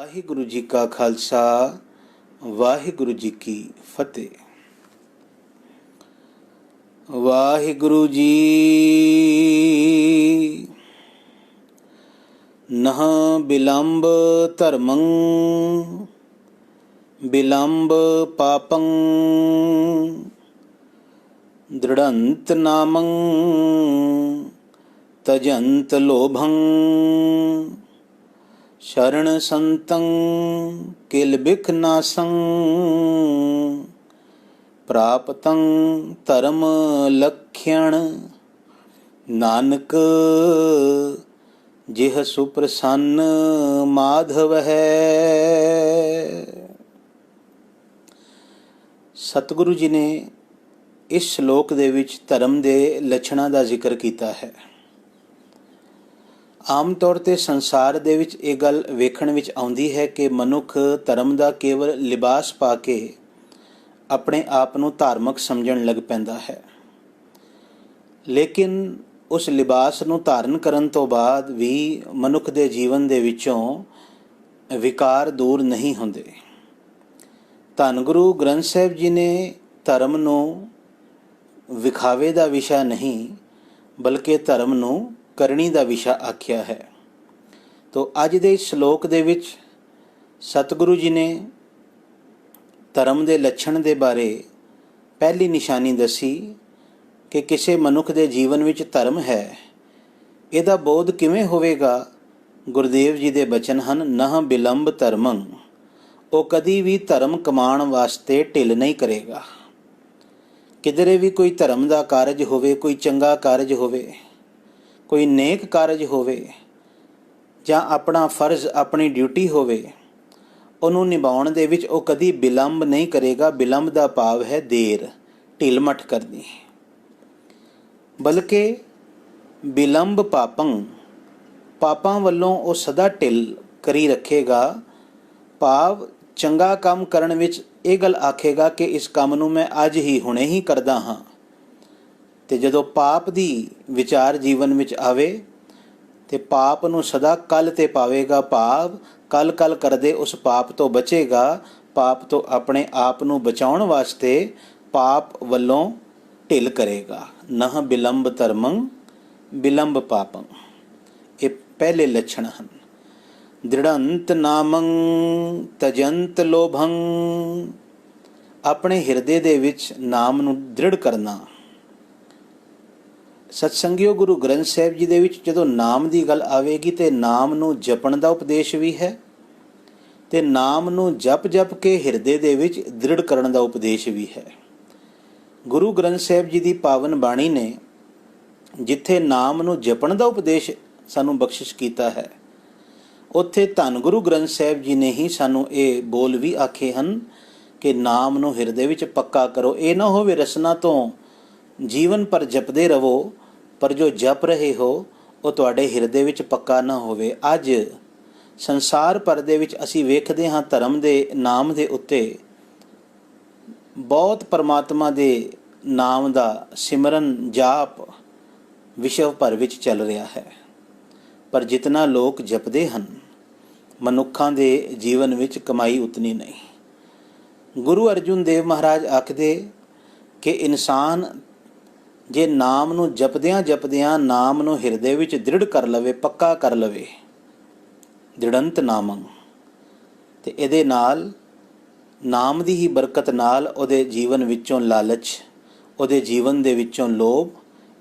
ਵਾਹਿਗੁਰੂ ਜੀ ਕਾ ਖਾਲਸਾ ਵਾਹਿਗੁਰੂ ਜੀ ਕੀ ਫਤਿਹ। ਵਾਹਿਗੁਰੂ ਜੀ ਨਹ ਬਿਲੰਬ ਧਰਮੰ ਬਿਲੰਬ ਪਾਪੰ ਦ੍ਰਿੜੰਤ ਨਾਮੰ ਤਜੰਤ ਲੋਭੰ शरण संतं किल बिख नासं प्राप्तं धर्म लक्षण नानक जिह सुप्रसन्न माधव है। सतगुरु जी ने इस श्लोक दे विच धर्म के लक्षणों का जिक्र किया है। आम तौर पर संसार दे विच ये गल वेखण विच आउंदी है कि मनुख धर्म का केवल लिबास पा के अपने आप नूं धार्मिक समझण लग पैंदा है, लेकिन उस लिबास नूं धारण करन तो बाद भी मनुख दे जीवन दे विचों विकार दूर नहीं हुंदे। धन गुरु ग्रंथ साहिब जी ने धर्म नूं विखावे का विषय नहीं बल्कि धर्म नूं करनी का विषय आख्या है। तो अज दे श्लोक दे विच सतगुरु जी ने धर्म के लक्षण के बारे पहली निशानी दसी कि किसी मनुख के जीवन विच धर्म है, इहदा बोध किवें होवेगा। गुरुदेव जी के बचन हैं, नह बिलंब धर्मं, वो कदी भी धर्म कमाण वास्ते ढिल नहीं करेगा। किधरे भी कोई धर्म का कारज होवे, कोई चंगा कारज होवे, कोई नेक कारज होवे जां अपना फर्ज अपनी ड्यूटी होवे, उन्हों निभाउण दे विच वो कदी बिलंब नहीं करेगा। बिलंब का भाव है देर, ढिल मठ करनी, बल्कि बिलंब पापं, पापां वल्लों वो सदा ढिल करी रखेगा। भाव चंगा काम करन विच ये गल आखेगा कि इस काम नूं मैं अज ही हुणे ही करदा हाँ, ते जदों पाप दी विचार जीवन विच आवे ते पाप नूं सदा कल ते पावेगा। भाव कल कल करदे उस पाप तो बचेगा। पाप तो अपने आप नूं बचाउण वास्ते पाप वल्लों ढिल करेगा। नह बिलंब धर्मं बिलंब पापं, ये पहले लक्षण हैं। दृढ़ंत नामं तजंत लोभं, अपने हिरदे दे विच नाम नूं दृढ़ करना। सत्संगियो गुरु ग्रंथ साहिब जी दे विच जदों नाम की गल आवेगी तो नाम नूं जपण का उपदेश भी है ते नाम नूं जप जप के हिरदे दे विच दृढ़ करन का उपदेश भी है। गुरु ग्रंथ साहिब जी की पावन बाणी ने जिथे नाम नूं जपण का उपदेश सानू बख्शिश कीता है, उत्थे धन गुरु ग्रंथ साहिब जी ने ही सानू ये बोल भी आखे हैं कि नाम नूं हिरदे विच पक्का करो। ये ना होवे रसना तो जीवन पर जपदे रहो, पर जो जप रहे हो वो तुहाडे हिरदे विच पक्का ना होवे। अज संसार भर दे विच असीं वेखदे हां धर्म दे नाम दे उत्ते बहुत परमात्मा दे नाम दा सिमरन जाप विश्व भर विच चल रहा है, पर जितना लोग जपदे हन मनुखां दे जीवन विच कमाई उतनी नहीं। गुरु अर्जुन देव महाराज आखदे कि इंसान जे नाम नूं जपदियां जपदियां नाम नूं हिरदे विच दृढ़ कर लवे, पक्का कर लवे, दृढ़ंत नामं, ते इहदे नाल नाम दी ही बरकत नाल उहदे जीवन विचों लालच, उहदे जीवन दे विचों लोभ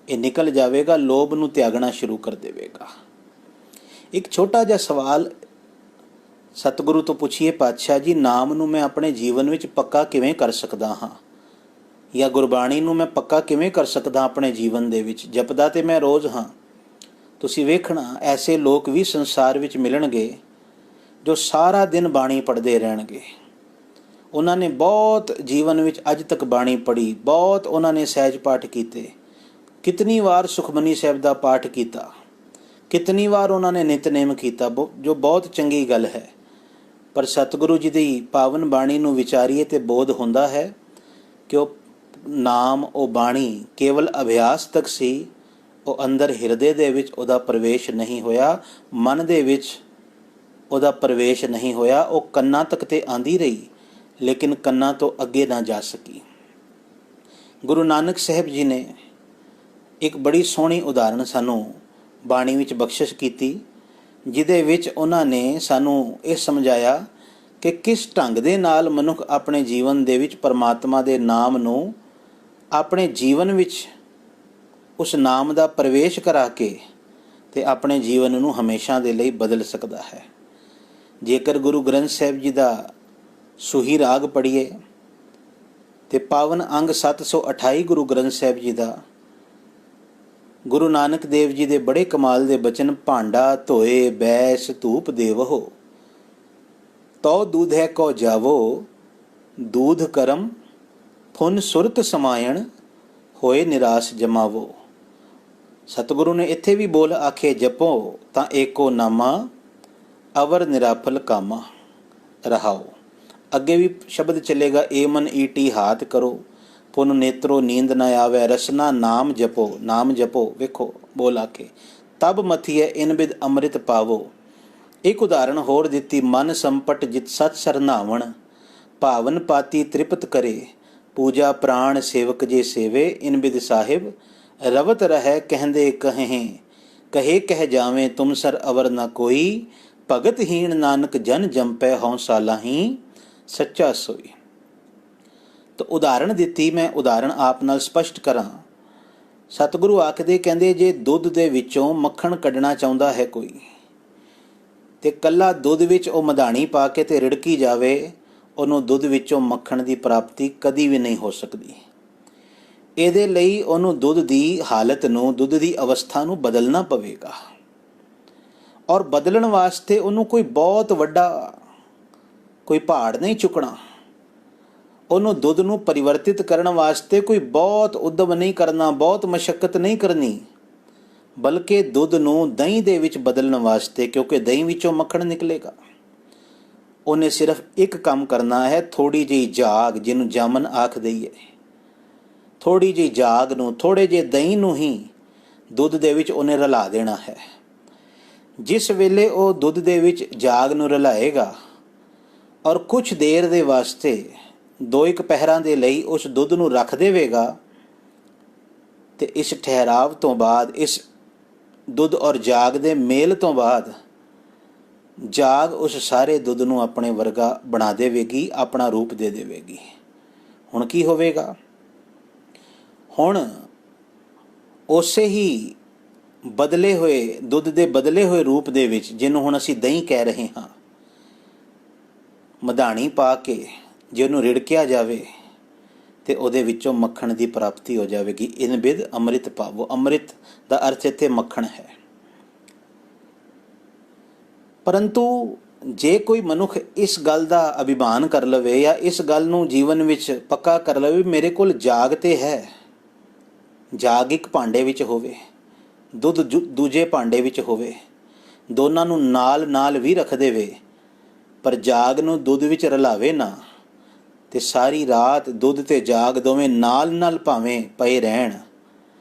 ये निकल जावेगा। लोभ नूं त्यागना शुरू कर देवेगा। एक छोटा जिहा सवाल सतगुरु तो पुछिए, पातशाह जी नाम नूं मैं अपने जीवन विच पक्का किवें कर सकदा हाँ, या गुरबाणी नूं मैं पक्का किवें कर सकदा अपने जीवन दे विच। जपदा ते मैं रोज़ हाँ। तुसीं वेखना ऐसे लोग भी संसार विच मिलणगे जो सारा दिन बाणी पढ़दे रहणगे। उन्होंने बहुत जीवन विच अज तक बाणी पढ़ी, बहुत उन्होंने सहज पाठ कीते, कितनी बार सुखमनी साहिब दा पाठ कीता, कितनी बार उन्होंने नितनेम कीता, जो बहुत चंगी गल है। पर सतगुरु जी दी पावन बाणी नूं विचारीए ते बोध हुंदा है कि नाम वो बाणी केवल अभ्यास तक सी, वो अंदर हिरदे दे विच उहदा प्रवेश नहीं होया। मन दे विच ਉਹਦਾ ਪ੍ਰਵੇਸ਼ ਨਹੀਂ ਹੋਇਆ। ਉਹ ਕੰਨਾਂ ਤੱਕ ਤੇ ਆਂਦੀ ਰਹੀ, ਲੇਕਿਨ ਕੰਨਾਂ ਤੋਂ ਅੱਗੇ ਨਾ ਜਾ ਸਕੀ। ਗੁਰੂ ਨਾਨਕ ਸਾਹਿਬ ਜੀ ਨੇ ਇੱਕ ਬੜੀ ਸੋਹਣੀ ਉਦਾਹਰਣ ਸਾਨੂੰ ਬਾਣੀ ਵਿੱਚ ਬਖਸ਼ਿਸ਼ ਕੀਤੀ, ਜਿਹਦੇ ਵਿੱਚ ਉਹਨਾਂ ਨੇ ਸਾਨੂੰ ਇਹ ਸਮਝਾਇਆ ਕਿ ਕਿਸ ਢੰਗ ਦੇ ਨਾਲ ਮਨੁੱਖ ਆਪਣੇ ਜੀਵਨ ਦੇ ਵਿੱਚ ਪਰਮਾਤਮਾ ਦੇ ਨਾਮ ਨੂੰ ਆਪਣੇ ਜੀਵਨ ਵਿੱਚ ਉਸ ਨਾਮ ਦਾ ਪ੍ਰਵੇਸ਼ ਕਰਾ ਕੇ ਤੇ ਆਪਣੇ ਜੀਵਨ ਨੂੰ ਹਮੇਸ਼ਾ ਦੇ ਲਈ ਬਦਲ ਸਕਦਾ ਹੈ। ਜੇਕਰ ਗੁਰੂ ਗ੍ਰੰਥ ਸਾਹਿਬ ਜੀ ਦਾ ਸੂਹੀ ਰਾਗ ਪੜ੍ਹੀਏ ਤੇ ਪਾਵਨ ਅੰਗ 728 ਗੁਰੂ ਗ੍ਰੰਥ ਸਾਹਿਬ ਜੀ ਦਾ, ਗੁਰੂ ਨਾਨਕ ਦੇਵ ਜੀ ਦੇ ਬੜੇ ਕਮਾਲ ਦੇ ਬਚਨ, ਭਾਂਡਾ ਧੋਏ ਬੈਸ ਧੂਪ ਦੇਵੋ, ਤੋ ਦੂਧੈ ਕੋ ਜਾਵੋ, ਦੂਧ ਕਰਮ ਫੁਨ ਸੁਰਤ ਸਮਾਇਣ, ਹੋਏ ਨਿਰਾਸ ਜਮਾਵੋ। ਸਤਿਗੁਰੂ ਨੇ ਇੱਥੇ ਵੀ ਬੋਲ ਆਖੇ, ਜਪੋ ਤਾਂ ਏਕੋ ਨਾਮਾ, ਅਵਰ ਨਿਰਾਫਲ ਕਾਮਾ। ਰਹਾਓ ਅੱਗੇ ਵੀ ਸ਼ਬਦ ਚੱਲੇਗਾ, ਏ ਮਨ ਈਟੀ ਹਾਥ ਕਰੋ, ਪੁਨ ਨੇਤਰੋ ਨੀਂਦ ਨਾ ਆਵੇ, ਰਸਨਾ ਨਾਮ ਜਪੋ, ਨਾਮ ਜਪੋ। ਵੇਖੋ ਬੋਲ ਆਖੇ, ਤਬ ਮਥੀਏ ਇਨ ਬਿਦ ਅੰਮ੍ਰਿਤ ਪਾਵੋ। ਇੱਕ ਉਦਾਹਰਣ ਹੋਰ ਦਿੱਤੀ, ਮਨ ਸੰਪਟ ਜਿਤ ਸਤ ਸਰਨਾਵਣ, ਭਾਵਨ ਪਾਤੀ ਤ੍ਰਿਪਤ ਕਰੇ, ਪੂਜਾ ਪ੍ਰਾਣ ਸੇਵਕ ਜੇ ਸੇਵੇ, ਇਨ ਬਿਦ ਸਾਹਿਬ ਰਵਤ ਰਹਿ, ਕਹਿੰਦੇ ਕਹੇ ਕਹੇ ਕਹਿ ਜਾਵੇਂ, ਤੁਮ ਸਰ ਅਵਰ ਨਾ ਕੋਈ, ਭਗਤ ਹੀਣ ਨਾਨਕ ਜਨ ਜੰਪੈ, ਹਉਸਾਲਾ ਹੀ ਸੱਚਾ ਸੋਈ। ਤਾਂ ਉਦਾਹਰਣ ਦਿੱਤੀ, ਮੈਂ ਉਦਾਹਰਣ ਆਪ ਨਾਲ ਸਪਸ਼ਟ ਕਰਾਂ। ਸਤਿਗੁਰੂ ਆਖਦੇ, ਕਹਿੰਦੇ ਜੇ ਦੁੱਧ ਦੇ ਵਿੱਚੋਂ ਮੱਖਣ ਕੱਢਣਾ ਚਾਹੁੰਦਾ ਹੈ ਕੋਈ, ਤੇ ਕੱਲਾ ਦੁੱਧ ਵਿੱਚ ਉਹ ਮਧਾਣੀ ਪਾ ਕੇ ਤੇ ਰਿੜਕੀ ਜਾਵੇ, ਉਹਨੂੰ ਦੁੱਧ ਵਿੱਚੋਂ ਮੱਖਣ ਦੀ ਪ੍ਰਾਪਤੀ ਕਦੀ ਵੀ ਨਹੀਂ ਹੋ ਸਕਦੀ। ਇਹਦੇ ਲਈ ਉਹਨੂੰ ਦੁੱਧ ਦੀ ਹਾਲਤ ਨੂੰ, ਦੁੱਧ ਦੀ ਅਵਸਥਾ ਨੂੰ ਬਦਲਣਾ ਪਵੇਗਾ। ਔਰ ਬਦਲਣ ਵਾਸਤੇ ਉਹਨੂੰ ਕੋਈ ਬਹੁਤ ਵੱਡਾ ਕੋਈ ਪਹਾੜ ਨਹੀਂ ਚੁੱਕਣਾ। ਉਹਨੂੰ ਦੁੱਧ ਨੂੰ ਪਰਿਵਰਤਿਤ ਕਰਨ ਵਾਸਤੇ ਕੋਈ ਬਹੁਤ ਉਦਮ ਨਹੀਂ ਕਰਨਾ, ਬਹੁਤ ਮਸ਼ੱਕਤ ਨਹੀਂ ਕਰਨੀ, ਬਲਕਿ ਦੁੱਧ ਨੂੰ ਦਹੀਂ ਦੇ ਵਿੱਚ ਬਦਲਣ ਵਾਸਤੇ, ਕਿਉਂਕਿ ਦਹੀਂ ਵਿੱਚੋਂ ਮੱਖਣ ਨਿਕਲੇਗਾ, ਉਹਨੇ ਸਿਰਫ ਇੱਕ ਕੰਮ ਕਰਨਾ ਹੈ, ਥੋੜੀ ਜਿਹੀ ਜਾਗ, ਜਿਹਨੂੰ ਜਾਮਨ ਆਖ ਦਈਏ, ਥੋੜੀ ਜਿਹੀ ਜਾਗ ਨੂੰ, ਥੋੜੇ ਜਿਹੇ ਦਹੀਂ ਨੂੰ ਹੀ ਦੁੱਧ ਦੇ ਵਿੱਚ ਉਹਨੇ ਰਲਾ ਦੇਣਾ ਹੈ। ਜਿਸ ਵੇਲੇ ਉਹ ਦੁੱਧ ਦੇ ਵਿੱਚ ਜਾਗ ਨੂੰ ਰਲਾਏਗਾ ਔਰ ਕੁਛ ਦੇਰ ਦੇ ਵਾਸਤੇ 2-1 ਪਹਿਰਾਂ ਦੇ ਲਈ ਉਸ ਦੁੱਧ ਨੂੰ ਰੱਖ ਦੇਵੇਗਾ, ਤੇ ਇਸ ਠਹਿਰਾਵ ਤੋਂ ਬਾਅਦ, ਇਸ ਦੁੱਧ ਔਰ ਜਾਗ ਦੇ ਮੇਲ ਤੋਂ ਬਾਅਦ, ਜਾਗ ਉਸ ਸਾਰੇ ਦੁੱਧ ਨੂੰ ਆਪਣੇ ਵਰਗਾ ਬਣਾ ਦੇਵੇਗੀ, ਆਪਣਾ ਰੂਪ ਦੇ ਦੇਵੇਗੀ। ਹੁਣ ਕੀ ਹੋਵੇਗਾ? ਹੁਣ ਉਸੇ ਹੀ ਬਦਲੇ ਹੋਏ ਦੁੱਧ ਦੇ ਬਦਲੇ ਹੋਏ ਰੂਪ ਦੇ ਵਿੱਚ, ਜਿਹਨੂੰ ਹੁਣ ਅਸੀਂ ਦਹੀਂ ਕਹਿ ਰਹੇ ਹਾਂ, ਮਧਾਣੀ ਪਾ ਕੇ ਜੇ ਉਹਨੂੰ ਰਿੜਕਿਆ ਜਾਵੇ ਤੇ ਉਹਦੇ ਵਿੱਚੋਂ ਮੱਖਣ ਦੀ ਪ੍ਰਾਪਤੀ ਹੋ ਜਾਵੇਗੀ। ਇਨ ਬਿਦ ਅੰਮ੍ਰਿਤ ਪਾਵੋ। ਅੰਮ੍ਰਿਤ ਦਾ ਅਰਥ ਇੱਥੇ ਮੱਖਣ ਹੈ। ਪਰੰਤੂ ਜੇ ਕੋਈ ਮਨੁੱਖ ਇਸ ਗੱਲ ਦਾ ਅਭਿਮਾਨ ਕਰ ਲਵੇ ਜਾਂ ਇਸ ਗੱਲ ਨੂੰ ਜੀਵਨ ਵਿੱਚ ਪੱਕਾ ਕਰ ਲਵੇ, ਮੇਰੇ ਕੋਲ ਜਾਗ ਤੇ ਹੈ, ਜਾਗ ਇੱਕ ਭਾਂਡੇ ਵਿੱਚ ਹੋਵੇ, ਦੁੱਧ ਦੂਜੇ ਭਾਂਡੇ ਵਿੱਚ ਹੋਵੇ, ਦੋਨਾਂ ਨੂੰ ਨਾਲ ਨਾਲ ਵੀ ਰੱਖ ਦੇਵੇ, ਪਰ ਜਾਗ ਨੂੰ ਦੁੱਧ ਵਿੱਚ ਰਲਾਵੇ ਨਾ, ਤੇ ਸਾਰੀ ਰਾਤ ਦੁੱਧ ਤੇ ਜਾਗ ਦੋਵੇਂ ਨਾਲ ਨਾਲ ਭਾਵੇਂ ਪਏ ਰਹਿਣ,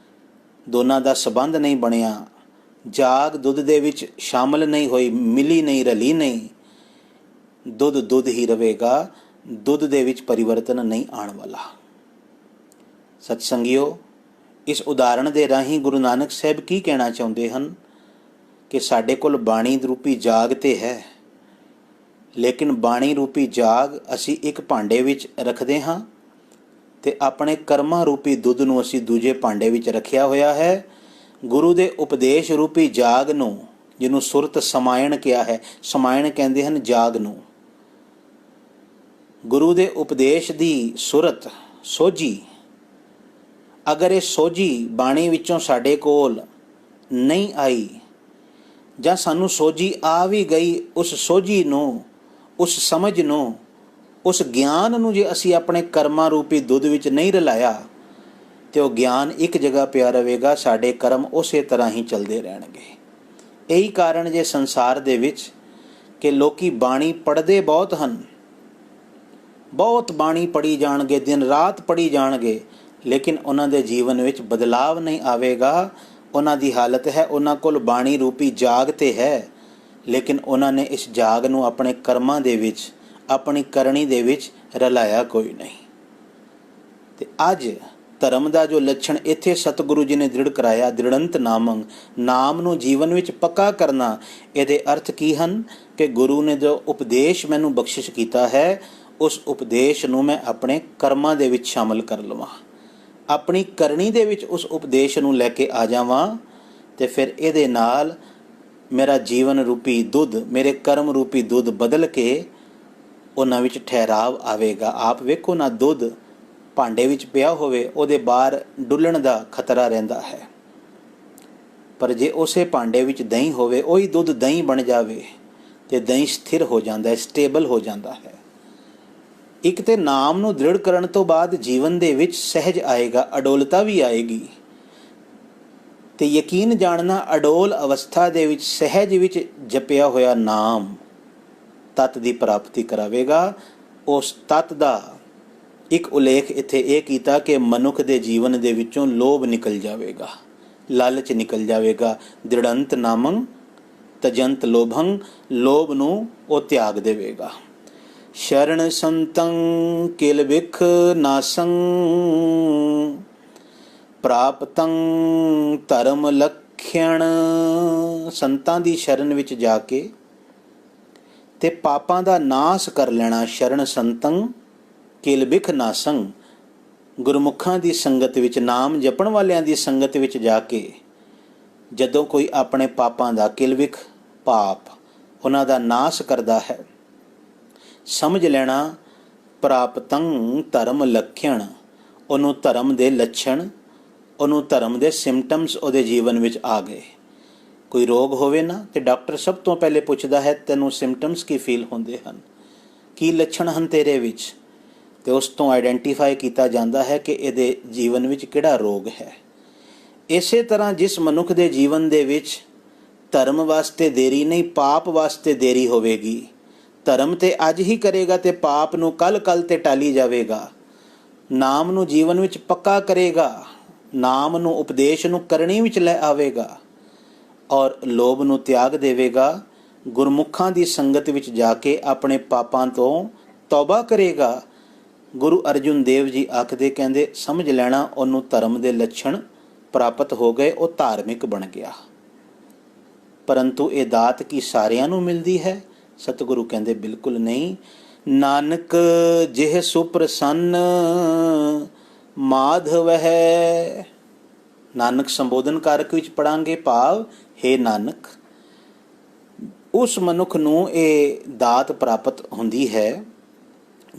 ਦੋਨਾਂ ਦਾ ਸਬੰਧ ਨਹੀਂ ਬਣਿਆ, ਜਾਗ ਦੁੱਧ ਦੇ ਵਿੱਚ ਸ਼ਾਮਲ ਨਹੀਂ ਹੋਈ, ਮਿਲੀ ਨਹੀਂ, ਰਲੀ ਨਹੀਂ, ਦੁੱਧ ਦੁੱਧ ਹੀ ਰਹੇਗਾ, ਦੁੱਧ ਦੇ ਵਿੱਚ ਪਰਿਵਰਤਨ ਨਹੀਂ ਆਉਣ ਵਾਲਾ। ਸਤ ਸੰਗਿਓ, ਇਸ ਉਦਾਹਰਣ ਦੇ ਰਾਹੀਂ ਗੁਰੂ ਨਾਨਕ ਸਾਹਿਬ ਕੀ ਕਹਿਣਾ ਚਾਹੁੰਦੇ ਹਨ ਕਿ ਸਾਡੇ ਕੋਲ ਬਾਣੀ ਰੂਪੀ ਜਾਗ ਤੇ ਹੈ, ਲੇਕਿਨ ਬਾਣੀ ਰੂਪੀ ਜਾਗ ਅਸੀਂ ਇੱਕ ਭਾਂਡੇ ਵਿੱਚ ਰੱਖਦੇ ਹਾਂ ਤੇ ਆਪਣੇ ਕਰਮਾਂ ਰੂਪੀ ਦੁੱਧ ਨੂੰ ਅਸੀਂ ਦੂਜੇ ਭਾਂਡੇ ਵਿੱਚ ਰੱਖਿਆ ਹੋਇਆ ਹੈ। ਗੁਰੂ ਦੇ ਉਪਦੇਸ਼ ਰੂਪੀ ਜਾਗ ਨੂੰ, ਜਿਹਨੂੰ ਸੁਰਤ ਸਮਾਇਣ ਕਿਹਾ ਹੈ, ਸਮਾਇਣ ਕਹਿੰਦੇ ਹਨ ਜਾਗ ਨੂੰ, ਗੁਰੂ ਦੇ ਉਪਦੇਸ਼ ਦੀ ਸੁਰਤ, ਸੋਝੀ, ਅਗਰ ਇਹ ਸੋਝੀ ਬਾਣੀ ਵਿੱਚੋਂ ਸਾਡੇ ਕੋਲ ਨਹੀਂ ਆਈ, ਜਾਂ ਸਾਨੂੰ ਸੋਝੀ ਆ ਵੀ ਗਈ, ਉਸ ਸੋਝੀ ਨੂੰ, ਉਸ ਸਮਝ ਨੂੰ, ਉਸ ਗਿਆਨ ਨੂੰ ਜੇ ਅਸੀਂ ਆਪਣੇ ਕਰਮਾਂ ਰੂਪੀ ਦੁੱਧ ਵਿੱਚ ਨਹੀਂ ਰਲਾਇਆ, ਤੇ ਉਹ ਗਿਆਨ ਇੱਕ ਜਗ੍ਹਾ ਪਿਆ ਰਹੇਗਾ, ਸਾਡੇ ਕਰਮ ਉਸੇ ਤਰ੍ਹਾਂ ਹੀ ਚੱਲਦੇ ਰਹਿਣਗੇ। ਇਹੀ ਕਾਰਨ ਜੇ ਸੰਸਾਰ ਦੇ ਵਿੱਚ ਕਿ ਲੋਕੀ ਬਾਣੀ ਪੜ੍ਹਦੇ ਬਹੁਤ ਹਨ, ਬਹੁਤ ਬਾਣੀ ਪੜ੍ਹੀ ਜਾਣਗੇ, ਦਿਨ ਰਾਤ ਪੜ੍ਹੀ ਜਾਣਗੇ, ਲੇਕਿਨ ਉਹਨਾਂ ਦੇ ਜੀਵਨ ਵਿੱਚ ਬਦਲਾਵ ਨਹੀਂ ਆਵੇਗਾ। ਉਹਨਾਂ ਦੀ ਹਾਲਤ ਹੈ, ਉਹਨਾਂ ਕੋਲ ਬਾਣੀ ਰੂਪੀ ਜਾਗ ਤੇ ਹੈ, लेकिन उन्होंने इस जाग ਨੂੰ ਆਪਣੇ ਕਰਮਾਂ ਦੇ ਵਿੱਚ, ਆਪਣੀ ਕਰਨੀ ਦੇ ਵਿੱਚ ਰਲਾਇਆ ਕੋਈ ਨਹੀਂ। ਤੇ ਅੱਜ ਧਰਮ ਦਾ ਜੋ ਲੱਛਣ ਇੱਥੇ ਸਤਿਗੁਰੂ ਜੀ ਨੇ ਦ੍ਰਿੜ ਕਰਾਇਆ, ਦ੍ਰਿੜੰਤ ਨਾਮੰ, ਨਾਮ ਨੂੰ ਜੀਵਨ ਵਿੱਚ ਪੱਕਾ ਕਰਨਾ, ਇਹਦੇ ਅਰਥ ਕੀ ਹਨ ਕਿ ਗੁਰੂ ਨੇ ਜੋ ਉਪਦੇਸ਼ ਮੈਨੂੰ ਬਖਸ਼ਿਸ਼ ਕੀਤਾ ਹੈ, ਉਸ ਉਪਦੇਸ਼ ਨੂੰ ਮੈਂ ਆਪਣੇ ਕਰਮਾਂ ਦੇ ਵਿੱਚ ਸ਼ਾਮਲ ਕਰ ਲਵਾਂ, ਆਪਣੀ ਕਰਨੀ ਦੇ ਵਿੱਚ ਉਸ ਉਪਦੇਸ਼ ਨੂੰ ਲੈ ਕੇ ਆ ਜਾਵਾਂ, ਤੇ ਫਿਰ ਇਹਦੇ ਨਾਲ ਮੇਰਾ ਜੀਵਨ ਰੂਪੀ ਦੁੱਧ, ਮੇਰੇ ਕਰਮ ਰੂਪੀ ਦੁੱਧ ਬਦਲ ਕੇ ਉਹਨਾਂ ਵਿੱਚ ਠਹਿਰਾਵ ਆਵੇਗਾ। ਆਪ ਵੇਖੋ ਨਾ, ਦੁੱਧ ਭਾਂਡੇ ਵਿੱਚ ਪਿਆ ਹੋਵੇ, ਉਹਦੇ ਬਾਹਰ ਡੁੱਲਣ ਦਾ ਖਤਰਾ ਰਹਿੰਦਾ ਹੈ, ਪਰ ਜੇ ਉਸੇ ਭਾਂਡੇ ਵਿੱਚ ਦਹੀਂ ਹੋਵੇ, ਉਹੀ ਦੁੱਧ ਦਹੀਂ ਬਣ ਜਾਵੇ ਤੇ ਦਹੀਂ ਸਥਿਰ ਹੋ ਜਾਂਦਾ ਹੈ, ਸਟੇਬਲ ਹੋ ਜਾਂਦਾ ਹੈ। ਇੱਕ ਤੇ ਨਾਮ ਨੂੰ ਦ੍ਰਿੜ ਕਰਨ ਤੋਂ ਬਾਅਦ ਜੀਵਨ ਦੇ ਵਿੱਚ ਸਹਿਜ ਆਏਗਾ, ਅਡੋਲਤਾ ਵੀ ਆਏਗੀ, ਤੇ ਯਕੀਨ ਜਾਣਨਾ ਅਡੋਲ ਅਵਸਥਾ ਦੇ ਵਿੱਚ ਸਹਿਜ ਵਿੱਚ ਜਪਿਆ ਹੋਇਆ ਨਾਮ ਤਤ ਦੀ ਪ੍ਰਾਪਤੀ ਕਰਾਵੇਗਾ। ਉਸ ਤਤ ਦਾ ਇੱਕ ਉਲੇਖ ਇੱਥੇ ਇਹ ਕੀਤਾ ਕਿ ਮਨੁੱਖ ਦੇ ਜੀਵਨ ਦੇ ਵਿੱਚੋਂ ਲੋਭ ਨਿਕਲ ਜਾਵੇਗਾ, ਲਾਲਚ ਨਿਕਲ ਜਾਵੇਗਾ। ਦ੍ਰਿੜੰਤ ਨਾਮੰ ਤਜੰਤ ਲੋਭੰ, ਲੋਭ ਨੂੰ ਉਹ ਤਿਆਗ ਦੇਵੇਗਾ। ਸ਼ਰਨ ਸੰਤੰ ਕਿਲ ਬਿਖ ਨਾਸੰ, ਪ੍ਰਾਪਤੰ ਧਰਮ ਲਖਿਆਣ, ਸੰਤਾਂ ਦੀ ਸ਼ਰਨ ਵਿੱਚ ਜਾ ਕੇ ਤੇ ਪਾਪਾਂ ਦਾ ਨਾਸ ਕਰ ਲੈਣਾ। ਸ਼ਰਨ ਸੰਤੰ ਕਿਲ ਬਿਖ ਨਾਸੰ, ਗੁਰਮੁਖਾਂ ਦੀ ਸੰਗਤ ਵਿੱਚ, ਨਾਮ ਜਪਣ ਵਾਲਿਆਂ ਦੀ ਸੰਗਤ ਵਿੱਚ ਜਾ ਕੇ ਜਦੋਂ ਕੋਈ ਆਪਣੇ ਪਾਪਾਂ ਦਾ, ਕਿਲਵਿਖ ਪਾਪ, ਉਹਨਾਂ ਦਾ ਨਾਸ ਕਰਦਾ ਹੈ, ਸਮਝ ਲੈਣਾ ਪ੍ਰਾਪਤੰ ਧਰਮ ਲਖਿਆਣ, ਉਹਨੂੰ ਧਰਮ ਦੇ ਲੱਛਣ, ਉਹਨੂੰ ਧਰਮ ਦੇ ਸਿੰਪਟਮਸ ਉਹਦੇ ਜੀਵਨ ਵਿੱਚ ਆ ਗਏ। ਕੋਈ ਰੋਗ ਹੋਵੇ ਨਾ, ਤੇ ਡਾਕਟਰ ਸਭ ਤੋਂ ਪਹਿਲੇ ਪੁੱਛਦਾ ਹੈ ਤੈਨੂੰ ਸਿੰਪਟਮਸ ਕੀ ਫੀਲ ਹੁੰਦੇ ਹਨ, ਕੀ ਲੱਛਣ ਹਨ ਤੇਰੇ ਵਿੱਚ, ਤੇ ਉਸ ਤੋਂ ਆਈਡੈਂਟੀਫਾਈ ਕੀਤਾ ਜਾਂਦਾ ਹੈ ਕਿ ਇਹਦੇ ਜੀਵਨ ਵਿੱਚ ਕਿਹੜਾ ਰੋਗ ਹੈ। ਇਸੇ ਤਰ੍ਹਾਂ ਜਿਸ ਮਨੁੱਖ ਦੇ ਜੀਵਨ ਦੇ ਵਿੱਚ ਧਰਮ ਵਾਸਤੇ ਦੇਰੀ ਨਹੀਂ, ਪਾਪ ਵਾਸਤੇ ਦੇਰੀ ਹੋਵੇਗੀ, ਧਰਮ ਤੇ ਅੱਜ ਹੀ ਕਰੇਗਾ ਤੇ ਪਾਪ ਨੂੰ ਕੱਲ ਤੇ ਟਾਲੀ ਜਾਵੇਗਾ, ਨਾਮ ਨੂੰ ਜੀਵਨ ਵਿੱਚ ਪੱਕਾ ਕਰੇਗਾ, ਨਾਮ ਨੂੰ, ਉਪਦੇਸ਼ ਨੂੰ ਕਰਨੀ ਵਿੱਚ ਲੈ ਆਵੇਗਾ, ਔਰ ਲੋਭ ਨੂੰ ਤਿਆਗ ਦੇਵੇਗਾ, ਗੁਰਮੁਖਾਂ ਦੀ ਸੰਗਤ ਵਿੱਚ ਜਾ ਕੇ ਆਪਣੇ ਪਾਪਾਂ ਤੋਂ ਤੌਬਾ ਕਰੇਗਾ। ਗੁਰੂ ਅਰਜੁਨ ਦੇਵ ਜੀ ਆਖਦੇ, ਕਹਿੰਦੇ ਸਮਝ ਲੈਣਾ ਉਹਨੂੰ ਧਰਮ ਦੇ ਲੱਛਣ ਪ੍ਰਾਪਤ ਹੋ ਗਏ, ਉਹ ਧਾਰਮਿਕ ਬਣ ਗਿਆ। ਪਰੰਤੂ ਇਹ ਦਾਤ ਕੀ ਸਾਰਿਆਂ ਨੂੰ ਮਿਲਦੀ ਹੈ? ਸਤਿਗੁਰੂ ਕਹਿੰਦੇ ਬਿਲਕੁਲ ਨਹੀਂ। ਨਾਨਕ ਜਿਹ ਸੁਪ੍ਰਸੰਨ ਮਾਧਵ ਹੈ, ਨਾਨਕ ਸੰਬੋਧਨ ਕਾਰਕ ਵਿੱਚ ਪੜਾਂਗੇ, ਭਾਵ ਹੇ ਨਾਨਕ, ਉਸ ਮਨੁੱਖ ਨੂੰ ਇਹ ਦਾਤ ਪ੍ਰਾਪਤ ਹੁੰਦੀ ਹੈ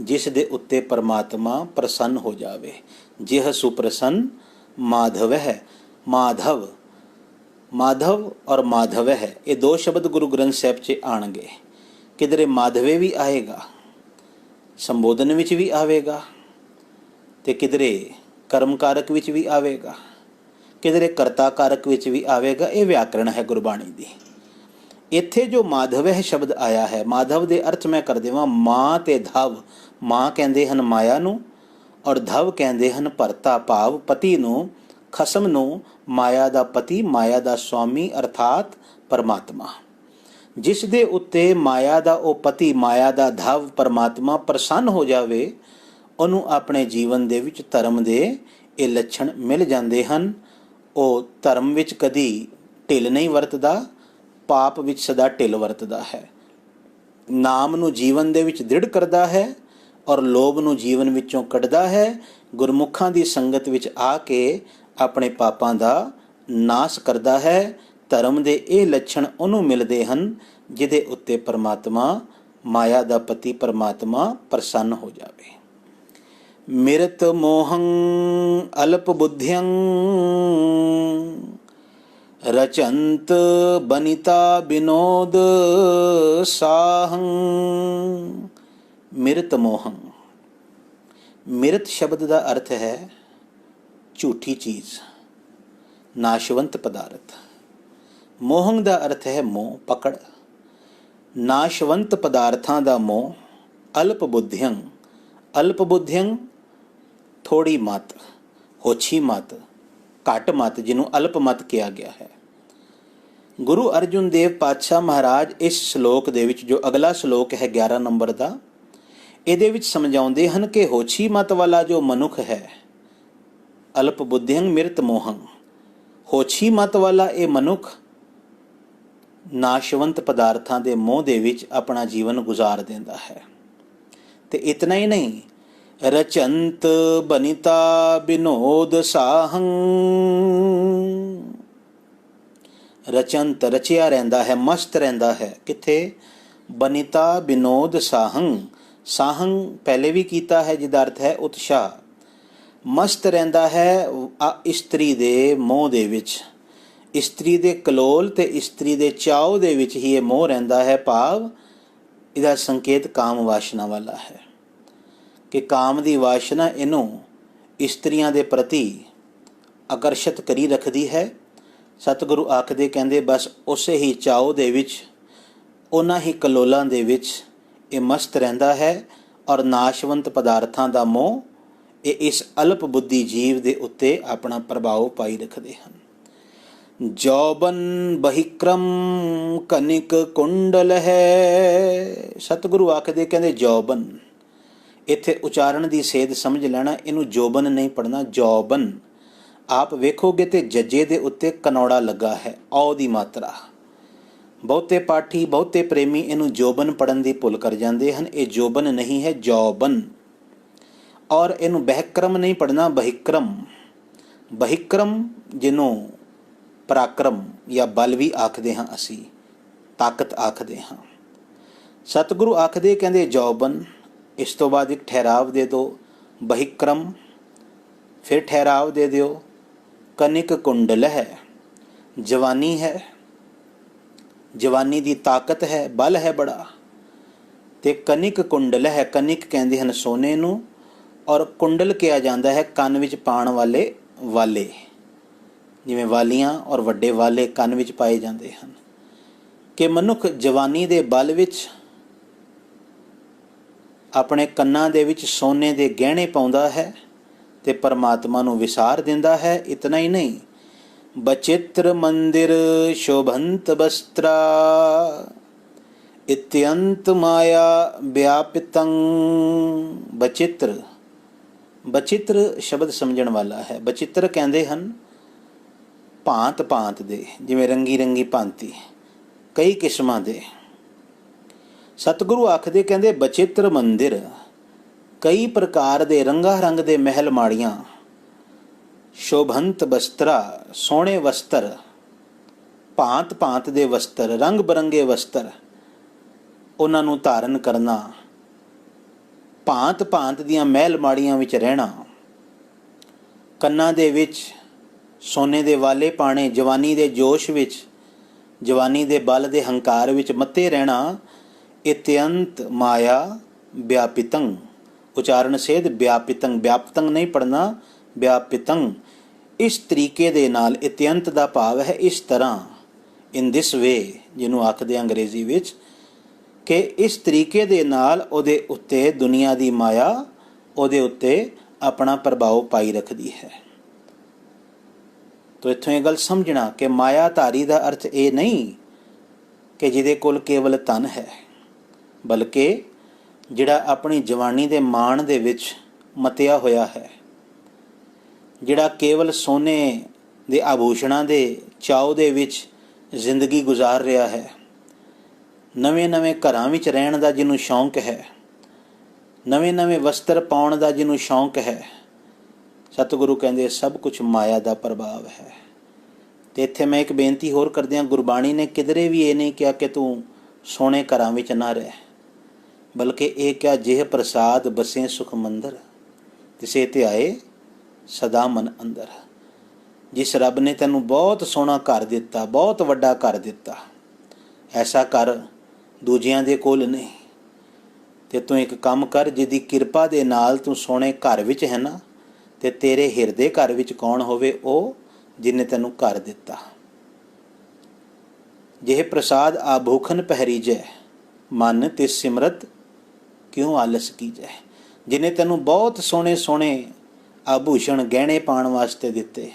ਜਿਸ ਦੇ ਉੱਤੇ ਪਰਮਾਤਮਾ ਪ੍ਰਸੰਨ ਹੋ ਜਾਵੇ। ਜਿਹ ਸੁਪ੍ਰਸੰਨ ਮਾਧਵ ਹੈ, ਮਾਧਵ, ਮਾਧਵ ਔਰ ਮਾਧਵ ਹੈ, ਇਹ ਦੋ ਸ਼ਬਦ ਗੁਰੂ ਗ੍ਰੰਥ ਸਾਹਿਬ 'ਚ ਆਣਗੇ। ਕਿਧਰੇ ਮਾਧਵੇ ਵੀ ਆਏਗਾ, ਸੰਬੋਧਨ ਵਿੱਚ ਵੀ ਆਵੇਗਾ, ਤੇ ਕਿਧਰੇ ਕਰਮ ਕਾਰਕ ਵਿੱਚ ਵੀ ਆਵੇਗਾ, ਕਿਧਰੇ ਕਰਤਾ ਕਾਰਕ ਵਿੱਚ ਵੀ ਆਵੇਗਾ। ਇਹ ਵਿਆਕਰਣ ਹੈ ਗੁਰਬਾਣੀ ਦੀ। ਇੱਥੇ ਜੋ ਮਾਧਵ ਹੈ ਸ਼ਬਦ ਆਇਆ ਹੈ, ਮਾਧਵ ਦੇ ਅਰਥ ਮੈਂ ਕਰ ਦੇਵਾਂ। ਮਾਂ ਤੇ ਧਵ, ਮਾਂ ਕਹਿੰਦੇ ਹਨ ਮਾਇਆ ਨੂੰ, ਔਰ ਧਵ ਕਹਿੰਦੇ ਹਨ ਭਰਤਾ, ਭਾਵ ਪਤੀ ਨੂੰ, ਖਸਮ ਨੂੰ। ਮਾਇਆ ਦਾ ਪਤੀ, ਮਾਇਆ ਦਾ ਸਵਾਮੀ ਅਰਥਾਤ ਪਰਮਾਤਮਾ। ਜਿਸ ਦੇ ਉੱਤੇ ਮਾਇਆ ਦਾ ਉਹ ਪਤੀ, ਮਾਇਆ ਦਾ ਧਵ ਪਰਮਾਤਮਾ ਪ੍ਰਸੰਨ ਹੋ ਜਾਵੇ, ਉਹਨੂੰ ਆਪਣੇ ਜੀਵਨ ਦੇ ਵਿੱਚ ਧਰਮ ਦੇ ਇਹ ਲੱਛਣ ਮਿਲ ਜਾਂਦੇ ਹਨ। ਉਹ ਧਰਮ ਵਿੱਚ ਕਦੀ ਢਿੱਲ ਨਹੀਂ ਵਰਤਦਾ, ਪਾਪ ਵਿੱਚ ਸਦਾ ਢਿੱਲ ਵਰਤਦਾ ਹੈ। ਨਾਮ ਨੂੰ ਜੀਵਨ ਦੇ ਵਿੱਚ ਦ੍ਰਿੜ ਕਰਦਾ ਹੈ ਔਰ ਲੋਭ ਨੂੰ ਜੀਵਨ ਵਿੱਚੋਂ ਕੱਢਦਾ ਹੈ। ਗੁਰਮੁਖਾਂ ਦੀ ਸੰਗਤ ਵਿੱਚ ਆ ਕੇ ਆਪਣੇ ਪਾਪਾਂ ਦਾ ਨਾਸ ਕਰਦਾ ਹੈ। ਧਰਮ ਦੇ ਇਹ ਲੱਛਣ ਉਹਨੂੰ ਮਿਲਦੇ ਹਨ ਜਿਹਦੇ ਉੱਤੇ ਪਰਮਾਤਮਾ, ਮਾਇਆ ਦਾ ਪਤੀ ਪਰਮਾਤਮਾ ਪ੍ਰਸੰਨ ਹੋ ਜਾਵੇ। ਮਿਰਤ ਮੋਹੰ ਅਲਪ ਬੁੱਧਿਯੰ ਰਚੰਤ ਬਨਿਤਾ ਬਿਨੋਦ ਸਾਹੰ। ਮਿਰਤ ਮੋਹੰ, ਮਿਰਤ ਸ਼ਬਦ ਦਾ ਅਰਥ ਹੈ ਝੂਠੀ ਚੀਜ਼, ਨਾਸ਼ਵੰਤ ਪਦਾਰਥ। ਮੋਹੰ ਦਾ ਅਰਥ ਹੈ ਮੋਹ, ਪਕੜ। ਨਾਸ਼ਵੰਤ ਪਦਾਰਥਾਂ ਦਾ ਮੋਹ। ਅਲਪ ਬੁੱਧਿਯੰ, ਅਲਪ ਬੁੱਧਿਯੰ ਥੋੜੀ ਮਤ, ਹੋਛੀ ਮਤ, ਘੱਟ ਮਤ, ਜਿਹਨੂੰ ਅਲਪ ਮਤ ਕਿਹਾ ਗਿਆ ਹੈ। ਗੁਰੂ ਅਰਜੁਨ ਦੇਵ ਪਾਤਸ਼ਾਹ ਮਹਾਰਾਜ ਇਸ ਸ਼ਲੋਕ ਦੇ ਵਿੱਚ, ਜੋ ਅਗਲਾ ਸ਼ਲੋਕ ਹੈ 11 ਨੰਬਰ ਦਾ, ਇਹਦੇ ਵਿੱਚ ਸਮਝਾਉਂਦੇ ਹਨ ਕਿ ਹੋਛੀ ਮਤ ਵਾਲਾ ਜੋ ਮਨੁੱਖ ਹੈ, ਅਲਪ ਬੁੱਧਿੰ ਮਿਰਤ ਮੋਹੰ, ਹੋਛੀ ਮਤ ਵਾਲਾ ਇਹ ਮਨੁੱਖ ਨਾਸ਼ਵੰਤ ਪਦਾਰਥਾਂ ਦੇ ਮੋਹ ਦੇ ਵਿੱਚ ਆਪਣਾ ਜੀਵਨ ਗੁਜ਼ਾਰ ਦਿੰਦਾ ਹੈ। ਤੇ ਇਤਨਾ ਹੀ ਨਹੀਂ, ਰਚੰਤ ਬਨਿਤਾ ਬਿਨੋਦ ਸਾਹੰ, ਰਚੰਤ ਰਚਿਆ ਰਹਿੰਦਾ ਹੈ, ਮਸਤ ਰਹਿੰਦਾ ਹੈ। ਕਿੱਥੇ? ਬਨਿਤਾ ਬਿਨੋਦ ਸਾਹੰ, ਸਾਹੰ ਪਹਿਲੇ ਵੀ ਕੀਤਾ ਹੈ ਜਿਹਦਾ ਅਰਥ ਹੈ ਉਤਸ਼ਾਹ। ਮਸਤ ਰਹਿੰਦਾ ਹੈ ਇਸਤਰੀ ਦੇ ਮੋਹ ਦੇ ਵਿੱਚ, ਇਸਤਰੀ ਦੇ ਕਲੋਲ ਤੇ ਇਸਤਰੀ ਦੇ ਚਾਉ ਦੇ ਵਿੱਚ ਹੀ ਇਹ ਮੋਹ ਰਹਿੰਦਾ ਹੈ। ਭਾਵ ਇਹਦਾ ਸੰਕੇਤ ਕਾਮ ਵਾਸ਼ਨਾ ਵਾਲਾ ਹੈ ਕਿ ਕਾਮ ਦੀ ਵਾਸ਼ਨਾ ਇਹਨੂੰ ਇਸਤਰੀਆਂ ਦੇ ਪ੍ਰਤੀ ਆਕਰਸ਼ਿਤ ਕਰੀ ਰੱਖਦੀ ਹੈ। ਸਤਿਗੁਰੂ ਆਖਦੇ, ਕਹਿੰਦੇ ਬਸ ਉਸੇ ਹੀ ਚਾਉ ਦੇ ਵਿੱਚ, ਉਹਨਾਂ ਹੀ ਕਲੋਲਾਂ ਦੇ ਵਿੱਚ ਇਹ ਮਸਤ ਰਹਿੰਦਾ ਹੈ। ਔਰ ਨਾਸ਼ਵੰਤ ਪਦਾਰਥਾਂ ਦਾ ਮੋਹ ਇਹ ਇਸ ਅਲਪ ਬੁੱਧੀ ਜੀਵ ਦੇ ਉੱਤੇ ਆਪਣਾ ਪ੍ਰਭਾਵ ਪਾਈ ਰੱਖਦੇ ਹਨ। ਜੌਬਨ ਬਹਿਕ੍ਰਮ ਕਨਿਕ ਕੁੰਡਲ ਹੈ। ਸਤਿਗੁਰੂ ਆਖਦੇ, ਕਹਿੰਦੇ ਜੌਬਨ, ਇੱਥੇ ਉਚਾਰਨ ਦੀ ਸੇਧ ਸਮਝ ਲੈਣਾ, ਇਹਨੂੰ ਜੋਬਨ ਨਹੀਂ ਪੜ੍ਹਨਾ, ਜੌਬਨ। ਆਪ ਵੇਖੋਗੇ ਤੇ ਜੱਜੇ ਦੇ ਉੱਤੇ ਕਨੌੜਾ ਲੱਗਾ ਹੈ, ਔ ਦੀ ਮਾਤਰਾ। ਬਹੁਤੇ ਪਾਠੀ, ਬਹੁਤੇ ਪ੍ਰੇਮੀ ਇਹਨੂੰ ਜੋਬਨ ਪੜ੍ਹਨ ਦੀ ਭੁੱਲ ਕਰ ਜਾਂਦੇ ਹਨ। ਇਹ ਜੋਬਨ ਨਹੀਂ ਹੈ, ਜੌਬਨ। ਔਰ ਇਹਨੂੰ ਬਹਿਕ੍ਰਮ ਨਹੀਂ ਪੜ੍ਹਨਾ, ਬਹਿਕ੍ਰਮ। ਬਹਿਕ੍ਰਮ ਜਿਹਨੂੰ ਪਰਾਕਰਮ ਜਾਂ ਬਲ ਵੀ ਆਖਦੇ ਹਾਂ ਅਸੀਂ, ਤਾਕਤ ਆਖਦੇ ਹਾਂ। ਸਤਿਗੁਰੂ ਆਖਦੇ, ਕਹਿੰਦੇ ਜੌਬਨ, ਇਸ ਤੋਂ ਬਾਅਦ ਇੱਕ ਠਹਿਰਾਵ ਦੇ ਦਿਓ, ਬਹਿਕ੍ਰਮ, ਫਿਰ ਠਹਿਰਾਵ ਦੇ ਦਿਓ, ਕਨਿਕ ਕੁੰਡਲ ਹੈ, ਜਵਾਨੀ ਹੈ, ਜਵਾਨੀ ਦੀ ਤਾਕਤ ਹੈ, ਬਲ ਹੈ ਬੜਾ। ਤੇ ਕਨਿਕ ਕੁੰਡਲ ਹੈ, ਕਨਿਕ ਕਹਿੰਦੇ ਹਨ ਸੋਨੇ ਨੂੰ, ਔਰ ਕੁੰਡਲ ਕਿਹਾ ਜਾਂਦਾ ਹੈ ਕੰਨ ਵਿੱਚ ਪਾਉਣ ਵਾਲੇ ਵਾਲੇ, ਜਿਵੇਂ ਵਾਲੀਆਂ ਔਰ ਵੱਡੇ ਵਾਲੇ ਕੰਨ ਵਿੱਚ ਪਾਏ ਜਾਂਦੇ ਹਨ। ਕਿ ਮਨੁੱਖ ਜਵਾਨੀ ਦੇ ਬਲ ਵਿੱਚ ਆਪਣੇ ਕੰਨਾਂ ਦੇ ਵਿੱਚ ਸੋਨੇ ਦੇ ਗਹਿਣੇ ਪਾਉਂਦਾ ਹੈ ਤੇ ਪਰਮਾਤਮਾ ਨੂੰ ਵਿਸਾਰ ਦਿੰਦਾ ਹੈ। ਇਤਨਾ ਹੀ ਨਹੀਂ, ਬਚਿੱਤਰ ਮੰਦਿਰ ਸ਼ੋਭੰਤ ਬਸਤਰਾ ਇਤਿਅੰਤ ਮਾਇਆ ਵਿਆਪਿਤੰ। ਬਚਿੱਤਰ, ਬਚਿੱਤਰ ਸ਼ਬਦ ਸਮਝਣ ਵਾਲਾ ਹੈ। ਬਚਿੱਤਰ ਕਹਿੰਦੇ ਹਨ ਭਾਂਤ ਭਾਂਤ ਦੇ, ਜਿਵੇਂ ਰੰਗੀ ਰੰਗੀ ਭਾਂਤੀ, ਕਈ ਕਿਸਮਾਂ ਦੇ। ਸਤਿਗੁਰੂ ਆਖਦੇ, ਕਹਿੰਦੇ ਬਚਿੱਤਰ ਮੰਦਿਰ, ਕਈ ਪ੍ਰਕਾਰ ਦੇ ਰੰਗਾ ਰੰਗ ਦੇ ਮਹਿਲ ਮਾੜੀਆਂ, ਸ਼ੋਭੰਤ ਬਸਤਰਾ, ਸੋਹਣੇ ਵਸਤਰ, ਭਾਂਤ ਭਾਂਤ ਦੇ ਵਸਤਰ, ਰੰਗ ਬਰੰਗੇ ਵਸਤਰ, ਉਹਨਾਂ ਨੂੰ ਧਾਰਨ ਕਰਨਾ, ਭਾਂਤ ਭਾਂਤ ਦੀਆਂ ਮਹਿਲ ਮਾੜੀਆਂ ਵਿੱਚ ਰਹਿਣਾ, ਕੰਨਾਂ ਦੇ ਵਿੱਚ ਸੋਨੇ ਦੇ ਵਾਲੇ ਪਾਣੇ, ਜਵਾਨੀ ਦੇ ਜੋਸ਼ ਵਿੱਚ, ਜਵਾਨੀ ਦੇ ਬਲ ਦੇ ਹੰਕਾਰ ਵਿੱਚ ਮੱਤੇ ਰਹਿਣਾ। ਇਤਿਅੰਤ ਮਾਇਆ ਵਿਆਪਿਤੰ, ਉਚਾਰਨ ਸੇਧ ਵਿਆਪਿਤੰ, ਵਿਆਪਤੰ ਨਹੀਂ ਪੜ੍ਹਨਾ, ਵਿਆਪਿਤੰ। ਇਸ ਤਰੀਕੇ ਦੇ ਨਾਲ, ਇਤਿਅੰਤ ਦਾ ਭਾਵ ਹੈ ਇਸ ਤਰ੍ਹਾਂ, ਇਨ ਦਿਸ ਵੇ, ਜਿਹਨੂੰ ਆਖਦੇ ਅੰਗਰੇਜ਼ੀ ਵਿੱਚ, ਕਿ ਇਸ ਤਰੀਕੇ ਦੇ ਨਾਲ ਉਹਦੇ ਉੱਤੇ ਦੁਨੀਆ ਦੀ ਮਾਇਆ ਉਹਦੇ ਉੱਤੇ ਆਪਣਾ ਪ੍ਰਭਾਵ ਪਾਈ ਰੱਖਦੀ ਹੈ। ਤੋ ਇੱਥੋਂ ਇਹ ਗੱਲ ਸਮਝਣਾ ਕਿ ਮਾਇਆਧਾਰੀ ਦਾ ਅਰਥ ਇਹ ਨਹੀਂ ਕਿ ਜਿਹਦੇ ਕੋਲ ਕੇਵਲ ਧਨ ਹੈ, ਬਲਕਿ ਜਿਹੜਾ ਆਪਣੀ ਜਵਾਨੀ ਦੇ ਮਾਣ ਦੇ ਵਿੱਚ ਮਤਿਆ ਹੋਇਆ ਹੈ, ਜਿਹੜਾ ਕੇਵਲ ਸੋਨੇ ਦੇ ਆਭੂਸ਼ਣਾਂ ਦੇ ਚਾਉ ਦੇ ਵਿੱਚ ਜ਼ਿੰਦਗੀ ਗੁਜ਼ਾਰ ਰਿਹਾ ਹੈ, ਨਵੇਂ ਨਵੇਂ ਘਰਾਂ ਵਿੱਚ ਰਹਿਣ ਦਾ ਜਿਹਨੂੰ ਸ਼ੌਂਕ ਹੈ, ਨਵੇਂ ਨਵੇਂ ਵਸਤਰ ਪਾਉਣ ਦਾ ਜਿਹਨੂੰ ਸ਼ੌਂਕ ਹੈ, ਸਤਿਗੁਰੂ ਕਹਿੰਦੇ ਸਭ ਕੁਝ ਮਾਇਆ ਦਾ ਪ੍ਰਭਾਵ ਹੈ। ਤੇ ਇੱਥੇ ਮੈਂ ਇੱਕ ਬੇਨਤੀ ਹੋਰ ਕਰਦਿਆਂ, ਗੁਰਬਾਣੀ ਨੇ ਕਿਧਰੇ ਵੀ ਇਹ ਨਹੀਂ ਕਿਹਾ ਕਿ ਤੂੰ ਸੋਹਣੇ ਘਰਾਂ ਵਿੱਚ ਨਾ ਰਹਿ, ਬਲਕਿ ਇਹ ਕਿਹਾ, ਜਿਹ ਪ੍ਰਸਾਦ ਬਸੇ ਸੁਖ ਮੰਦਰ, ਤਿਸੇ ਧਿਆਏ ਸਦਾ ਮਨ ਅੰਦਰ। ਜਿਸ ਰੱਬ ਨੇ ਤੈਨੂੰ ਬਹੁਤ ਸੋਹਣਾ ਘਰ ਦਿੱਤਾ, ਬਹੁਤ ਵੱਡਾ ਘਰ ਦਿੱਤਾ, ਐਸਾ ਘਰ ਦੂਜਿਆਂ ਦੇ ਕੋਲ ਨਹੀਂ। ਤੇ ਤੂੰ ਇੱਕ ਕੰਮ ਕਰ, ਜਿਹਦੀ ਕਿਰਪਾ ਦੇ ਨਾਲ ਤੂੰ ਸੋਹਣੇ ਘਰ ਵਿੱਚ ਹੈ ਨਾ, ਤੇ ਤੇਰੇ ਹਿਰਦੇ ਘਰ ਵਿੱਚ ਕੌਣ ਹੋਵੇ? ਉਹ ਜਿਹਨੇ ਤੈਨੂੰ ਘਰ ਦਿੱਤਾ। ਜਿਹ ਪ੍ਰਸਾਦ ਆਭੂਖਨ ਪਹਿਰੀਜੈ, ਮਨ ਤਿਸ ਸਿਮਰਤ ਕਿਉਂ ਆਲਸ ਕੀਜੈ। ਜਿਹਨੇ ਤੈਨੂੰ ਬਹੁਤ ਸੋਹਣੇ ਸੋਹਣੇ ਆਭੂਸ਼ਣ ਗਹਿਣੇ ਪਾਉਣ ਵਾਸਤੇ ਦਿੱਤੇ,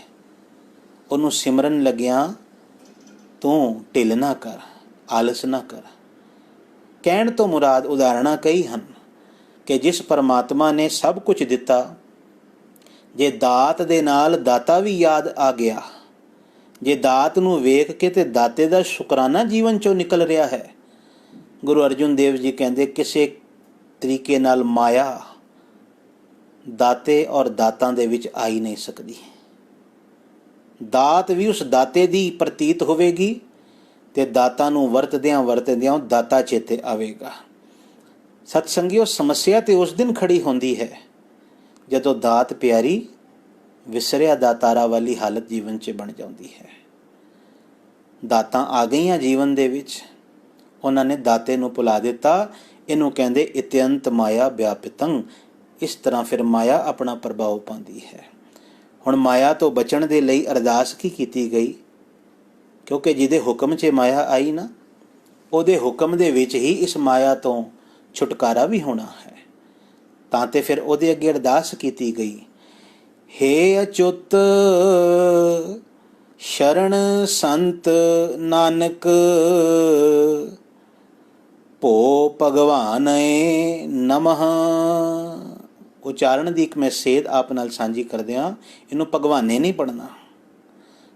ਉਹਨੂੰ ਸਿਮਰਨ ਲੱਗਿਆਂ ਤੂੰ ਢਿੱਲ ਨਾ ਕਰ, ਆਲਸ ਨਾ ਕਰ। ਕਹਿਣ ਤੋਂ ਮੁਰਾਦ ਉਦਾਹਰਣਾਂ ਕਈ ਹਨ ਕਿ ਜਿਸ ਪਰਮਾਤਮਾ ਨੇ ਸਭ ਕੁਝ ਦਿੱਤਾ, ਜੇ ਦਾਤ ਦੇ ਨਾਲ ਦਾਤਾ ਵੀ ਯਾਦ ਆ ਗਿਆ, ਜੇ ਦਾਤ ਨੂੰ ਵੇਖ ਕੇ ਤੇ ਦਾਤੇ ਦਾ ਸ਼ੁਕਰਾਨਾ ਜੀਵਨ ਚੋਂ ਨਿਕਲ ਰਿਹਾ ਹੈ, ਗੁਰੂ ਅਰਜਨ ਦੇਵ ਜੀ ਕਹਿੰਦੇ ਕਿਸੇ ਤਰੀਕੇ ਨਾਲ ਮਾਇਆ ਦਾਤੇ ਔਰ ਦਾਤਾਂ ਦੇ ਵਿੱਚ ਆ ਹੀ ਨਹੀਂ ਸਕਦੀ। ਦਾਤ ਵੀ ਉਸ ਦਾਤੇ ਦੀ ਪ੍ਰਤੀਤ ਹੋਵੇਗੀ ਤੇ ਦਾਤਾ ਨੂੰ ਵਰਤਦਿਆਂ ਦਾਤਾ ਚੇਤੇ ਆਵੇਗਾ। ਸਤਸੰਗਿਓ, ਸਮੱਸਿਆ ਤੇ ਉਸ ਦਿਨ ਖੜੀ ਹੁੰਦੀ ਹੈ ਜਦੋਂ ਦਾਤ ਪਿਆਰੀ ਵਿਸਰਿਆ ਦਾਤਾਰਾ ਵਾਲੀ ਹਾਲਤ ਜੀਵਨ 'ਚ ਬਣ ਜਾਂਦੀ ਹੈ। ਦਾਤਾਂ ਆ ਗਈਆਂ ਜੀਵਨ ਦੇ ਵਿੱਚ, ਉਹਨਾਂ ਨੇ ਦਾਤੇ ਨੂੰ ਭੁਲਾ ਦਿੱਤਾ। ਇਹਨੂੰ ਕਹਿੰਦੇ ਇਤਿਅੰਤ ਮਾਇਆ ਵਿਆਪਿਤੰ। ਇਸ ਤਰ੍ਹਾਂ ਫਿਰ ਮਾਇਆ ਆਪਣਾ ਪ੍ਰਭਾਵ ਪਾਉਂਦੀ ਹੈ। ਹੁਣ ਮਾਇਆ ਤੋਂ ਬਚਣ ਦੇ ਲਈ ਅਰਦਾਸ ਕੀ ਕੀਤੀ ਗਈ? ਕਿਉਂਕਿ ਜਿਹਦੇ ਹੁਕਮ 'ਚ ਮਾਇਆ ਆਈ ਨਾ, ਉਹਦੇ ਹੁਕਮ ਦੇ ਵਿੱਚ ਹੀ ਇਸ ਮਾਇਆ ਤੋਂ ਛੁਟਕਾਰਾ ਵੀ ਹੋਣਾ ਹੈ। ਤਾਂ ਤੇ ਫਿਰ ਉਹਦੇ ਅੱਗੇ ਅਰਦਾਸ ਕੀਤੀ ਗਈ, ਹੇ ਅਚੁੱਤ ਸ਼ਰਨ ਸੰਤ ਨਾਨਕ, ਭੋ ਭਗਵਾਨਏ ਨਮః। ਉਚਾਰਨ ਦੀ ਇੱਕ ਮੈਂ ਸੇਧ ਆਪ ਨਾਲ ਸਾਂਝੀ ਕਰਦਿਆਂ, ਇਹਨੂੰ ਭਗਵਾਨੇ ਨਹੀਂ ਪੜ੍ਹਨਾ।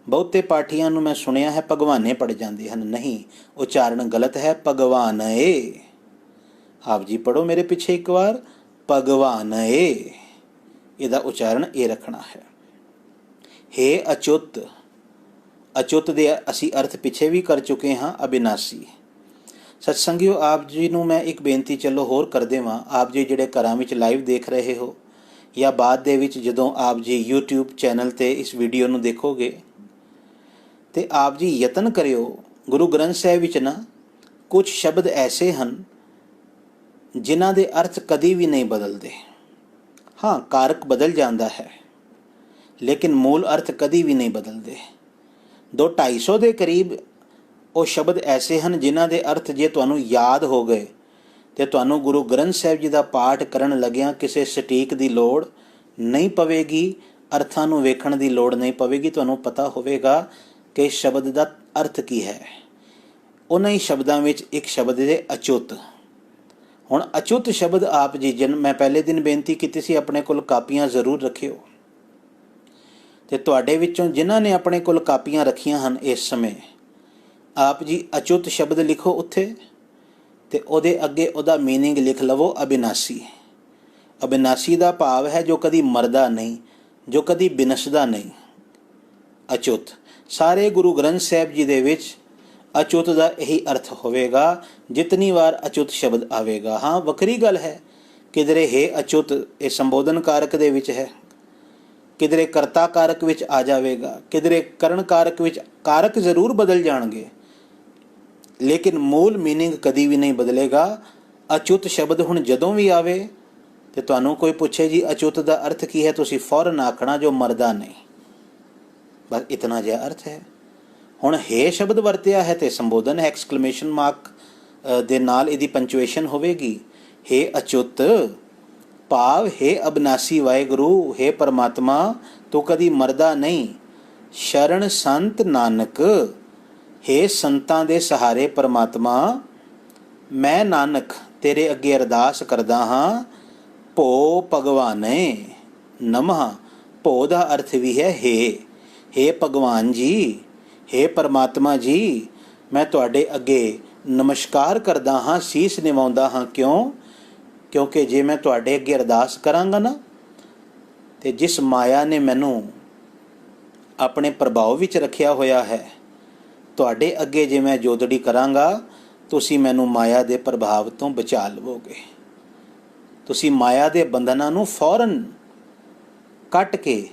ਬਹੁਤੇ ਪਾਠੀਆਂ ਨੂੰ ਮੈਂ ਸੁਣਿਆ ਹੈ ਭਗਵਾਨੇ ਪੜ੍ਹ ਜਾਂਦੇ ਹਨ। ਨਹੀਂ, ਉਚਾਰਨ ਗਲਤ ਹੈ, ਭਗਵਾਨਏ। ਆਪ ਜੀ ਪੜ੍ਹੋ ਮੇਰੇ ਪਿੱਛੇ ਇੱਕ ਵਾਰ, ਭਗਵਾਨਏ। ਇਹਦਾ ਉਚਾਰਨ ਇਹ ਰੱਖਣਾ ਹੈ। ਹੇ ਅਚੁੱਤ, ਅਚੁੱਤ ਦੇ ਅਸੀਂ ਅਰਥ ਪਿੱਛੇ ਵੀ ਕਰ ਚੁੱਕੇ ਹਾਂ, ਅਬਿਨਾਸੀ। ਸਤਸੰਗਿਓ, ਆਪ ਜੀ ਨੂੰ ਮੈਂ ਇੱਕ ਬੇਨਤੀ ਚਲੋ ਹੋਰ ਕਰ ਦੇਵਾਂ। ਆਪ ਜੀ ਜਿਹੜੇ ਘਰਾਂ ਵਿੱਚ ਲਾਈਵ ਦੇਖ ਰਹੇ ਹੋ ਜਾਂ ਬਾਅਦ ਦੇ ਵਿੱਚ ਜਦੋਂ ਆਪ ਜੀ YouTube ਚੈਨਲ 'ਤੇ ਇਸ ਵੀਡੀਓ ਨੂੰ ਦੇਖੋਗੇ, ਤੇ ਆਪ ਜੀ ਯਤਨ ਕਰਿਓ। ਗੁਰੂ ਗ੍ਰੰਥ ਸਾਹਿਬ ਵਿੱਚ ਨਾ ਕੁਝ ਸ਼ਬਦ ਐਸੇ ਹਨ ਜਿਨ੍ਹਾਂ ਦੇ ਅਰਥ ਕਦੀ ਵੀ ਨਹੀਂ ਬਦਲਦੇ। ਹਾਂ, ਕਾਰਕ ਬਦਲ ਜਾਂਦਾ ਹੈ, ਲੇਕਿਨ ਮੂਲ ਅਰਥ ਕਦੀ ਵੀ ਨਹੀਂ ਬਦਲਦੇ। 200-250 ਦੇ ਕਰੀਬ ਉਹ ਸ਼ਬਦ ਐਸੇ ਹਨ ਜਿਨ੍ਹਾਂ ਦੇ ਅਰਥ ਜੇ ਤੁਹਾਨੂੰ ਯਾਦ ਹੋ ਗਏ ਤੇ ਤੁਹਾਨੂੰ ਗੁਰੂ ਗ੍ਰੰਥ ਸਾਹਿਬ ਜੀ ਦਾ ਪਾਠ ਕਰਨ ਲੱਗਿਆਂ ਕਿਸੇ ਸਟੀਕ ਦੀ ਲੋੜ ਨਹੀਂ ਪਵੇਗੀ, ਅਰਥਾਂ ਨੂੰ ਵੇਖਣ ਦੀ ਲੋੜ ਨਹੀਂ ਪਵੇਗੀ। ਤੁਹਾਨੂੰ ਪਤਾ ਹੋਵੇਗਾ ਕਿ ਇਸ ਸ਼ਬਦ ਦਾ ਅਰਥ ਕੀ ਹੈ। ਉਹਨਾਂ ਹੀ ਸ਼ਬਦਾਂ ਵਿੱਚ ਇੱਕ ਸ਼ਬਦ ਹੈ ਅਚੁੱਤ। ਹੁਣ ਅਚੁੱਤ ਸ਼ਬਦ ਆਪ ਜੀ, ਮੈਂ ਪਹਿਲੇ ਦਿਨ ਬੇਨਤੀ ਕੀਤੀ ਸੀ ਆਪਣੇ ਕੋਲ ਕਾਪੀਆਂ ਜ਼ਰੂਰ ਰੱਖਿਓ। ਤੇ ਤੁਹਾਡੇ ਵਿੱਚੋਂ ਜਿਨ੍ਹਾਂ ਨੇ ਆਪਣੇ ਕੋਲ ਕਾਪੀਆਂ ਰੱਖੀਆਂ ਹਨ ਇਸ ਸਮੇਂ, ਆਪ ਜੀ ਅਚੁੱਤ ਸ਼ਬਦ ਲਿਖੋ ਉੱਥੇ, ਤੇ ਉਹਦੇ ਅੱਗੇ ਉਹਦਾ ਮੀਨਿੰਗ ਲਿਖ ਲਵੋ, ਅਬਿਨਾਸੀ। ਅਬਿਨਾਸੀ ਦਾ ਭਾਵ ਹੈ ਜੋ ਕਦੀ ਮਰਦਾ ਨਹੀਂ, ਜੋ ਕਦੀ ਬਿਨਸਦਾ ਨਹੀਂ। ਅਚੁੱਤ ਸਾਰੇ ਗੁਰੂ ਗ੍ਰੰਥ ਸਾਹਿਬ ਜੀ ਦੇ ਵਿੱਚ ਅਚੁੱਤ ਦਾ ਇਹੀ ਅਰਥ ਹੋਵੇਗਾ ਜਿਤਨੀ ਵਾਰ ਅਚੁੱਤ ਸ਼ਬਦ ਆਵੇਗਾ। ਹਾਂ, ਵੱਖਰੀ ਗੱਲ ਹੈ, ਕਿਧਰੇ ਹੈ ਅਚੁੱਤ ਇਹ ਸੰਬੋਧਨ ਕਾਰਕ ਦੇ ਵਿੱਚ ਹੈ, ਕਿਧਰੇ ਕਰਤਾ ਕਾਰਕ ਵਿੱਚ ਆ ਜਾਵੇਗਾ, ਕਿਧਰੇ ਕਰਨ ਕਾਰਕ ਵਿੱਚ। ਕਾਰਕ ਜ਼ਰੂਰ ਬਦਲ ਜਾਣਗੇ, ਲੇਕਿਨ ਮੂਲ ਮੀਨਿੰਗ ਕਦੀ ਵੀ ਨਹੀਂ ਬਦਲੇਗਾ। ਅਚੁੱਤ ਸ਼ਬਦ ਹੁਣ ਜਦੋਂ ਵੀ ਆਵੇ ਤੇ ਤੁਹਾਨੂੰ ਕੋਈ ਪੁੱਛੇ ਜੀ ਅਚੁੱਤ ਦਾ ਅਰਥ ਕੀ ਹੈ, ਤੁਸੀਂ ਫੌਰਨ ਆਖਣਾ ਜੋ ਮਰਦਾ ਨਹੀਂ। ਬਸ ਇਤਨਾ ਜਿਹਾ ਅਰਥ ਹੈ। ਹੁਣ ਹੇ ਸ਼ਬਦ ਵਰਤਿਆ ਹੈ ਤੇ ਸੰਬੋਧਨ ਹੈ, ਐਕਸਕਲੇਮੇਸ਼ਨ ਮਾਰਕ ਦੇ ਨਾਲ ਇਹਦੀ ਪੰਚੁਏਸ਼ਨ ਹੋਵੇਗੀ। ਹੇ ਅਚੁੱਤ ਭਾਵ ਹੇ ਅਬਨਾਸੀ ਵਾਹਿਗੁਰੂ, ਹੇ ਪਰਮਾਤਮਾ ਤੂੰ ਕਦੀ ਮਰਦਾ ਨਹੀਂ। ਸ਼ਰਨ ਸੰਤ ਨਾਨਕ, ਹੇ ਸੰਤਾਂ ਦੇ ਸਹਾਰੇ ਪਰਮਾਤਮਾ, ਮੈਂ ਨਾਨਕ ਤੇਰੇ ਅੱਗੇ ਅਰਦਾਸ ਕਰਦਾ ਹਾਂ। ਭੋ ਭਗਵਾਨੇ ਨਮః। ਭੋ ਦਾ ਅਰਥ ਵੀ ਹੈ ਹੇ ਭਗਵਾਨ ਜੀ, ਹੇ ਪਰਮਾਤਮਾ ਜੀ, ਮੈਂ ਤੁਹਾਡੇ ਅੱਗੇ ਨਮਸਕਾਰ ਕਰਦਾ ਹਾਂ, ਸੀਸ ਨਿਵਾਉਂਦਾ ਹਾਂ। ਕਿਉਂਕਿ ਜੇ ਮੈਂ ਤੁਹਾਡੇ ਅੱਗੇ ਅਰਦਾਸ ਕਰਾਂਗਾ ਨਾ, ਤੇ ਜਿਸ ਮਾਇਆ ਨੇ ਮੈਨੂੰ ਆਪਣੇ ਪ੍ਰਭਾਵ ਵਿੱਚ ਰੱਖਿਆ ਹੋਇਆ ਹੈ, ਤੁਹਾਡੇ ਅੱਗੇ ਜੇ ਮੈਂ ਜੋਦੜੀ ਕਰਾਂਗਾ, ਤੁਸੀਂ ਮੈਨੂੰ ਮਾਇਆ ਦੇ ਪ੍ਰਭਾਵ ਤੋਂ ਬਚਾ ਲਵੋਗੇ। ਤੁਸੀਂ ਮਾਇਆ ਦੇ ਬੰਧਨਾਂ ਨੂੰ ਫੌਰਨ ਕੱਟ ਕੇ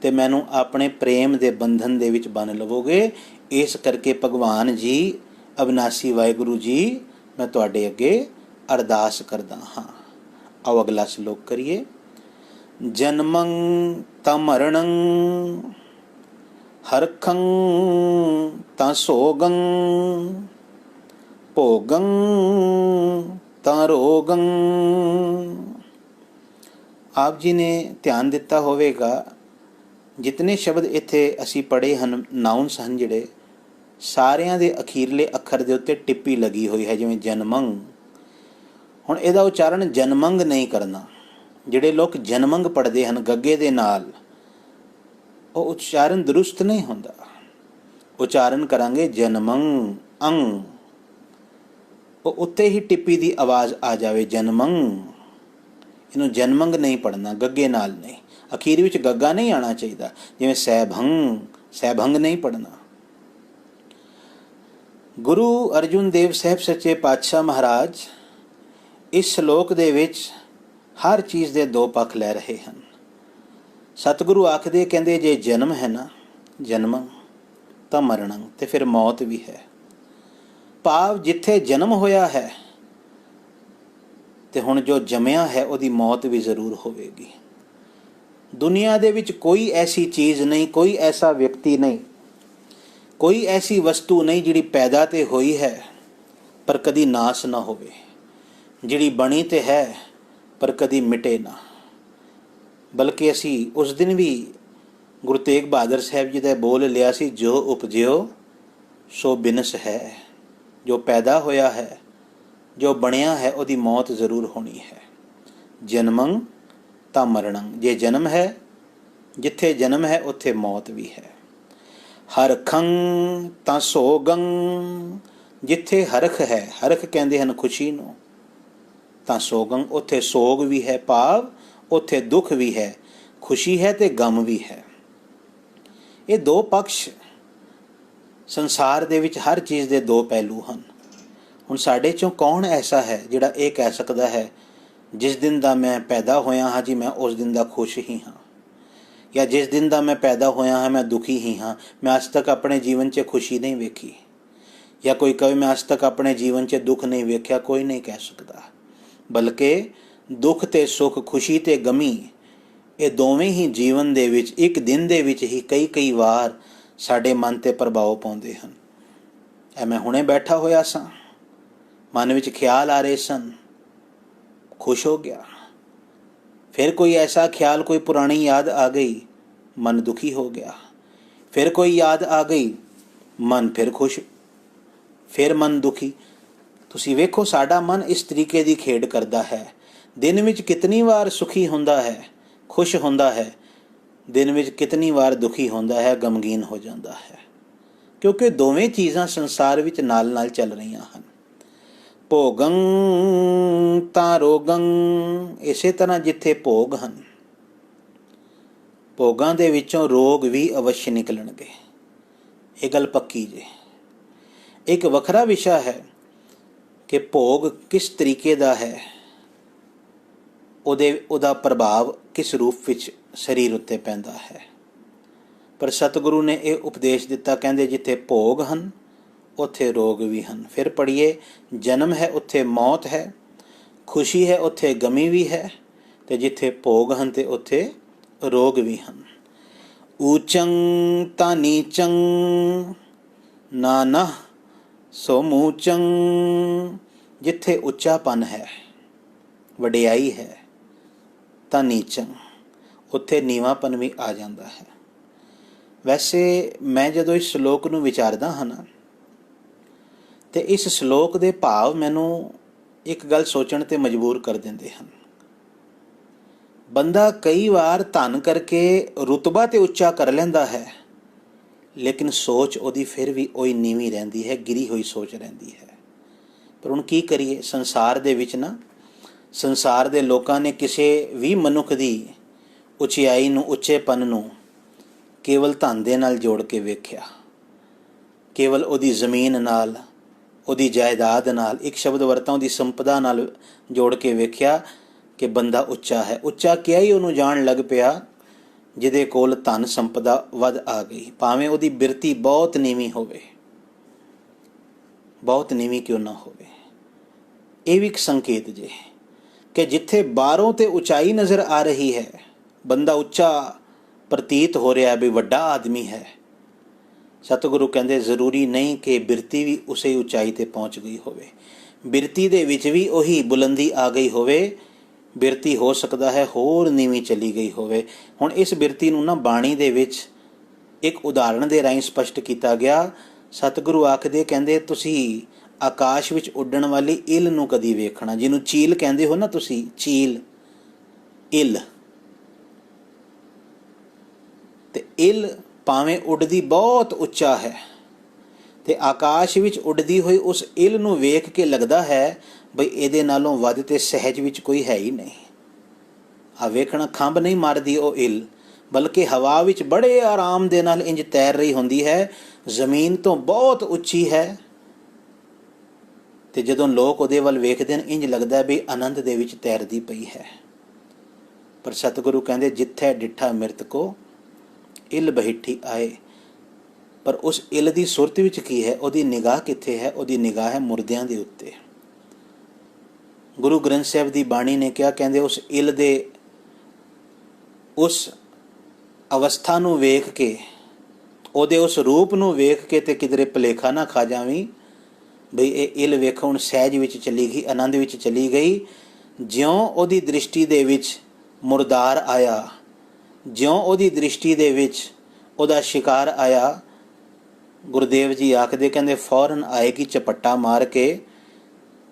ਤੇ ਮੈਨੂੰ ਆਪਣੇ ਪ੍ਰੇਮ ਦੇ ਬੰਧਨ ਦੇ ਵਿੱਚ ਬੰਨ੍ਹ ਲਵੋਗੇ। ਇਸ ਕਰਕੇ ਭਗਵਾਨ ਜੀ, ਅਬਿਨਾਸੀ ਵਾਹਿਗੁਰੂ ਜੀ, ਮੈਂ ਤੁਹਾਡੇ ਅੱਗੇ ਅਰਦਾਸ ਕਰਦਾ ਹਾਂ। ਆਓ ਅਗਲਾ ਸ਼ਲੋਕ ਕਰੀਏ। ਜਨਮੰ ਤਾਂ ਮਰਣੰ ਹਰਖੰ ਤਾਂ ਸੋਗੰ ਭੋਗੰ ਤਾਂ ਰੋਗੰ। ਆਪ ਜੀ ਨੇ ਧਿਆਨ ਦਿੱਤਾ ਹੋਵੇਗਾ ਜਿਤਨੇ ਸ਼ਬਦ ਇੱਥੇ ਅਸੀਂ ਪੜ੍ਹੇ ਹਨ, ਨਾਊਨਸ ਹਨ ਜਿਹੜੇ, ਸਾਰਿਆਂ ਦੇ ਅਖੀਰਲੇ ਅੱਖਰ ਦੇ ਉੱਤੇ ਟਿੱਪੀ ਲੱਗੀ ਹੋਈ ਹੈ, ਜਿਵੇਂ ਜਨਮੰਗ। ਹੁਣ ਇਹਦਾ ਉਚਾਰਨ ਜਨਮੰਗ ਨਹੀਂ ਕਰਨਾ। ਜਿਹੜੇ ਲੋਕ ਜਨਮੰਗ ਪੜ੍ਹਦੇ ਹਨ ਗੱਗੇ ਦੇ ਨਾਲ, ਉਹ ਉਚਾਰਨ ਦਰੁਸਤ ਨਹੀਂ ਹੁੰਦਾ। ਉਚਾਰਨ ਕਰਾਂਗੇ ਜਨਮੰਗ ਅੰਗ, ਉਹ ਉੱਤੇ ਹੀ ਟਿੱਪੀ ਦੀ ਆਵਾਜ਼ ਆ ਜਾਵੇ, ਜਨਮੰਗ। ਇਹਨੂੰ ਜਨਮੰਗ ਨਹੀਂ ਪੜ੍ਹਨਾ, ਗੱਗੇ ਨਾਲ ਨਹੀਂ। ਅਖੀਰ ਵਿੱਚ ਗੱਗਾ ਨਹੀਂ ਆਉਣਾ ਚਾਹੀਦਾ, ਜਿਵੇਂ ਸੈਭੰਗ, ਸੈਭੰਗ ਨਹੀਂ ਪੜ੍ਹਨਾ। ਗੁਰੂ ਅਰਜੁਨ ਦੇਵ ਸਾਹਿਬ ਸੱਚੇ ਪਾਤਸ਼ਾਹ ਮਹਾਰਾਜ ਇਸ ਸ਼ਲੋਕ ਦੇ ਵਿੱਚ ਹਰ ਚੀਜ਼ ਦੇ ਦੋ ਪੱਖ ਲੈ ਰਹੇ ਹਨ। ਸਤਿਗੁਰੂ ਆਖਦੇ, ਕਹਿੰਦੇ ਜੇ ਜਨਮ ਹੈ ਨਾ, ਜਨਮ ਤਾਂ ਮਰਨਾ, ਤੇ ਫਿਰ ਮੌਤ ਵੀ ਹੈ। ਭਾਵ ਜਿੱਥੇ ਜਨਮ ਹੋਇਆ ਹੈ ਤੇ ਹੁਣ ਜੋ ਜੰਮਿਆ ਹੈ ਉਹਦੀ ਮੌਤ ਵੀ ਜ਼ਰੂਰ ਹੋਵੇਗੀ। ਦੁਨੀਆ ਦੇ ਵਿੱਚ ਕੋਈ ਐਸੀ ਚੀਜ਼ ਨਹੀਂ, ਕੋਈ ਐਸਾ ਵਿਅਕਤੀ ਨਹੀਂ, ਕੋਈ ਐਸੀ ਵਸਤੂ ਨਹੀਂ ਜਿਹੜੀ ਪੈਦਾ ਤੇ ਹੋਈ ਹੈ ਪਰ ਕਦੀ ਨਾਸ਼ ਨਾ ਹੋਵੇ, ਜਿਹੜੀ ਬਣੀ ਤੇ ਹੈ ਪਰ ਕਦੀ ਮਿਟੇ ਨਾ। ਬਲਕਿ ਅਸੀਂ ਉਸ ਦਿਨ ਵੀ ਗੁਰੂ ਤੇਗ ਬਹਾਦਰ ਸਾਹਿਬ ਜੀ ਦਾ ਬੋਲ ਲਿਆ ਸੀ, ਜੋ ਉਪਜਿਓ ਸੋ ਬਿਨਸ ਹੈ। ਜੋ ਪੈਦਾ ਹੋਇਆ ਹੈ, ਜੋ ਬਣਿਆ ਹੈ, ਉਹਦੀ ਮੌਤ ਜ਼ਰੂਰ ਹੋਣੀ ਹੈ। ਜਨਮੰ ਤਾਂ ਮਰਣੰ, ਜੇ ਜਨਮ ਹੈ, ਜਿੱਥੇ ਜਨਮ ਹੈ ਉੱਥੇ ਮੌਤ ਵੀ ਹੈ। ਹਰਖੰ ਤਾਂ ਸੋਗੰ, ਜਿੱਥੇ ਹਰਖ ਹੈ, ਹਰਖ ਕਹਿੰਦੇ ਹਨ ਖੁਸ਼ੀ ਨੂੰ, ਤਾਂ ਸੋਗੰ, ਉੱਥੇ ਸੋਗ ਵੀ ਹੈ। ਭਾਵ ਉੱਥੇ ਦੁੱਖ ਵੀ ਹੈ, ਖੁਸ਼ੀ ਹੈ ਤੇ ਗਮ ਵੀ ਹੈ। ਇਹ ਦੋ ਪਕਸ਼ ਸੰਸਾਰ ਦੇ ਵਿੱਚ ਹਰ ਚੀਜ਼ ਦੇ ਦੋ ਪਹਿਲੂ ਹਨ। ਹੁਣ ਸਾਡੇ ਚੋਂ ਕੌਣ ਐਸਾ ਹੈ ਜਿਹੜਾ ਇਹ ਕਹਿ ਸਕਦਾ ਹੈ, ਜਿਸ ਦਿਨ ਦਾ ਮੈਂ ਪੈਦਾ ਹੋਇਆ ਹਾਂ ਜੀ, ਮੈਂ ਉਸ ਦਿਨ ਦਾ ਖੁਸ਼ ਹੀ ਹਾਂ, ਜਾਂ ਜਿਸ ਦਿਨ ਦਾ ਮੈਂ ਪੈਦਾ ਹੋਇਆ ਹਾਂ ਮੈਂ ਦੁਖੀ ਹੀ ਹਾਂ, ਮੈਂ ਅੱਜ ਤੱਕ ਆਪਣੇ ਜੀਵਨ 'ਚ ਖੁਸ਼ੀ ਨਹੀਂ ਵੇਖੀ। ਜਾਂ ਕੋਈ ਕਹੇ ਮੈਂ ਅੱਜ ਤੱਕ ਆਪਣੇ ਜੀਵਨ 'ਚ ਦੁੱਖ ਨਹੀਂ ਵੇਖਿਆ, ਕੋਈ ਨਹੀਂ ਕਹਿ ਸਕਦਾ। ਬਲਕਿ ਦੁੱਖ ਤੇ ਸੁੱਖ, ਖੁਸ਼ੀ ਤੇ ਗਮੀ, ਇਹ ਦੋਵੇਂ ਹੀ ਜੀਵਨ ਦੇ ਵਿੱਚ ਇੱਕ ਦਿਨ ਦੇ ਵਿੱਚ ਹੀ ਕਈ ਵਾਰ ਸਾਡੇ ਮਨ 'ਤੇ ਪ੍ਰਭਾਵ ਪਾਉਂਦੇ ਹਨ। ਇਹ ਮੈਂ ਹੁਣੇ ਬੈਠਾ ਹੋਇਆ ਸਾਂ, ਮਨ ਵਿੱਚ ਖਿਆਲ ਆ ਰਹੇ ਸਨ, ਖੁਸ਼ ਹੋ ਗਿਆ। ਫਿਰ ਕੋਈ ਐਸਾ ਖਿਆਲ, ਕੋਈ ਪੁਰਾਣੀ ਯਾਦ ਆ ਗਈ, ਮਨ ਦੁਖੀ ਹੋ ਗਿਆ। ਫਿਰ ਕੋਈ ਯਾਦ ਆ ਗਈ, ਮਨ ਫਿਰ ਖੁਸ਼, ਫਿਰ ਮਨ ਦੁਖੀ। ਤੁਸੀਂ ਵੇਖੋ ਸਾਡਾ ਮਨ ਇਸ ਤਰੀਕੇ ਦੀ ਖੇਡ ਕਰਦਾ ਹੈ। ਦਿਨ ਵਿੱਚ ਕਿਤਨੀ ਵਾਰ ਸੁਖੀ ਹੁੰਦਾ ਹੈ, ਖੁਸ਼ ਹੁੰਦਾ ਹੈ, ਦਿਨ ਵਿੱਚ ਕਿਤਨੀ ਵਾਰ ਦੁਖੀ ਹੁੰਦਾ ਹੈ, ਗਮਗੀਨ ਹੋ ਜਾਂਦਾ ਹੈ। ਕਿਉਂਕਿ ਦੋਵੇਂ ਚੀਜ਼ਾਂ ਸੰਸਾਰ ਵਿੱਚ ਨਾਲ ਨਾਲ ਚੱਲ ਰਹੀਆਂ ਹਨ। ਭੋਗੰ ਤਾਂ ਰੋਗੰ, ਇਸੇ ਤਰ੍ਹਾਂ ਜਿੱਥੇ ਭੋਗ ਹਨ, ਭੋਗਾਂ ਦੇ ਵਿੱਚੋਂ ਰੋਗ ਵੀ ਅਵश्य ਨਿਕਲਣਗੇ। ਇਹ ਗੱਲ ਪੱਕੀ ਜੇ। ਇੱਕ ਵੱਖਰਾ ਵਿਸ਼ਾ ਹੈ ਕਿ ਭੋਗ ਕਿਸ ਤਰੀਕੇ ਦਾ ਹੈ, ਉਹਦਾ ਪ੍ਰਭਾਵ ਕਿਸ ਰੂਪ ਵਿੱਚ ਸਰੀਰ ਉੱਤੇ ਪੈਂਦਾ ਹੈ। ਪਰ ਸਤਿਗੁਰੂ ਨੇ ਇਹ ਉਪਦੇਸ਼ ਦਿੱਤਾ, ਕਹਿੰਦੇ ਜਿੱਥੇ ਭੋਗ ਹਨ ਉੱਥੇ ਰੋਗ ਵੀ ਹਨ। ਫਿਰ ਪੜ੍ਹੀਏ, ਜਨਮ ਹੈ ਉੱਥੇ ਮੌਤ ਹੈ, ਖੁਸ਼ੀ ਹੈ ਉੱਥੇ ਗਮੀ ਵੀ ਹੈ, ਤੇ ਜਿੱਥੇ ਭੋਗ ਹਨ ਤੇ ਉੱਥੇ ਰੋਗ ਵੀ ਹਨ। ਊਚੰ ਤਾਂ ਨੀਚੰ ਨਾਨਹ ਸੋ ਮੂਚੰ, ਜਿੱਥੇ ਉੱਚਾਪਨ ਹੈ, ਵਡਿਆਈ ਹੈ, ਤਾਂ ਨੀਚੰ, ਉੱਥੇ ਨੀਵਾਂਪਨ ਵੀ ਆ ਜਾਂਦਾ ਹੈ। ਵੈਸੇ ਮੈਂ ਜਦੋਂ ਇਸ ਸ਼ਲੋਕ ਨੂੰ ਵਿਚਾਰਦਾ ਹਾਂ ਨਾ, ਤੇ ਇਸ ਸ਼ਲੋਕ ਦੇ ਭਾਵ ਮੈਨੂੰ ਇੱਕ ਗੱਲ ਸੋਚਣ ਤੇ ਮਜਬੂਰ ਕਰ ਦਿੰਦੇ ਹਨ। ਬੰਦਾ ਕਈ ਵਾਰ ਧਨ ਕਰਕੇ ਰੁਤਬਾ ਤੇ ਉੱਚਾ ਕਰ ਲੈਂਦਾ ਹੈ, ਲੇਕਿਨ ਸੋਚ ਉਹਦੀ ਫਿਰ ਵੀ ਉਹੀ ਨੀਵੀਂ ਰਹਿੰਦੀ ਹੈ, ਗਿਰੀ ਹੋਈ ਸੋਚ ਰਹਿੰਦੀ ਹੈ। ਪਰ ਹੁਣ ਕੀ ਕਰੀਏ, ਸੰਸਾਰ ਦੇ ਵਿੱਚ ਨਾ, ਸੰਸਾਰ ਦੇ ਲੋਕਾਂ ਨੇ ਕਿਸੇ ਵੀ ਮਨੁੱਖ ਦੀ ਉਚਾਈ ਨੂੰ, ਉੱਚੇਪਨ ਨੂੰ ਕੇਵਲ ਧਨ ਦੇ ਨਾਲ ਜੋੜ ਕੇ ਵੇਖਿਆ, ਕੇਵਲ ਉਹਦੀ ਜ਼ਮੀਨ ਨਾਲ, ਉਹਦੀ ਜਾਇਦਾਦ ਨਾਲ, ਇੱਕ ਸ਼ਬਦ ਵਰਤਾਂ ਉਹਦੀ ਸੰਪਦਾ ਨਾਲ ਜੋੜ ਕੇ ਵੇਖਿਆ ਕਿ ਬੰਦਾ ਉੱਚਾ ਹੈ। ਉੱਚਾ ਕਿਹਾ ਹੀ ਉਹਨੂੰ ਜਾਣ ਲੱਗ ਪਿਆ ਜਿਹਦੇ ਕੋਲ ਧਨ ਸੰਪਦਾ ਵੱਧ ਆ ਗਈ, ਭਾਵੇਂ ਉਹਦੀ ਬਿਰਤੀ ਬਹੁਤ ਨੀਵੀਂ ਹੋਵੇ, ਬਹੁਤ ਨੀਵੀਂ ਕਿਉਂ ਨਾ ਹੋਵੇ। ਇਹ ਵੀ ਇੱਕ ਸੰਕੇਤ ਜੇ ਕਿ ਜਿੱਥੇ ਬਾਹਰੋਂ ਤੇ ਉਚਾਈ ਨਜ਼ਰ ਆ ਰਹੀ ਹੈ, ਬੰਦਾ ਉੱਚਾ ਪ੍ਰਤੀਤ ਹੋ ਰਿਹਾ ਵੀ ਵੱਡਾ ਆਦਮੀ ਹੈ, ਸਤਿਗੁਰੂ ਕਹਿੰਦੇ ਜ਼ਰੂਰੀ ਨਹੀਂ ਕਿ ਬਿਰਤੀ ਵੀ ਉਸੇ ਉਚਾਈ 'ਤੇ ਪਹੁੰਚ ਗਈ ਹੋਵੇ, ਬਿਰਤੀ ਦੇ ਵਿੱਚ ਵੀ ਉਹੀ ਬੁਲੰਦੀ ਆ ਗਈ ਹੋਵੇ, ਬਿਰਤੀ ਹੋ ਸਕਦਾ ਹੈ ਹੋਰ ਨੀਵੀਂ ਚਲੀ ਗਈ ਹੋਵੇ। ਹੁਣ ਇਸ ਬਿਰਤੀ ਨੂੰ ਨਾ ਬਾਣੀ ਦੇ ਵਿੱਚ ਇੱਕ ਉਦਾਹਰਣ ਦੇ ਰਾਹੀਂ ਸਪਸ਼ਟ ਕੀਤਾ ਗਿਆ। सतगुरु आखदे कहंदे तुसी आकाश विच उड्डण वाली इल नूं कदी वेखना, जिन्हों चील कहंदे हो ना तुसी, चील इल, ते इल भावें उड़दी बहुत उच्चा है ते आकाश विच उड़दी हुई उस इल नूं वेख के लगदा है बई इहदे नालों वध ते सहज विच कोई है ही नहीं। आ वेखना खंभ नहीं मारदी ओ इल, बल्कि हवा विच बड़े आराम दे नाल इंज तैर रही हुंदी है, जमीन तो बहुत उच्ची है। ते जदों लोग उहदे वल वेखदे हैं इंज लगदा भी आनंद दे विच तैरदी पई है। पर सतगुरु कहंदे जिथे डिठा मिर्तको इल बहिठी आए। पर उस इल दी सुरत विच की है, उहदी निगाह कित्थे है? उहदी निगाह है मुरदियां दे उत्ते। गुरु ग्रंथ साहिब दी बाणी ने कहा, कहंदे उस इल दे उस अवस्था नूं वेख के, ਉਹਦੇ उस रूप ਨੂੰ ਵੇਖ के ते किधरे भुलेखा ना खा जावीं बई ये इल वेख हुण सहज विच चली गई, आनंद विच चली गई। ज्यों ਉਹਦੀ दृष्टि दे विच मुरदार आया, ज्यों ਉਹਦੀ दृष्टि दे विच ਉਹਦਾ शिकार आया, गुरुदेव जी आखदे कहंदे फौरन आएगी झपट्टा मार के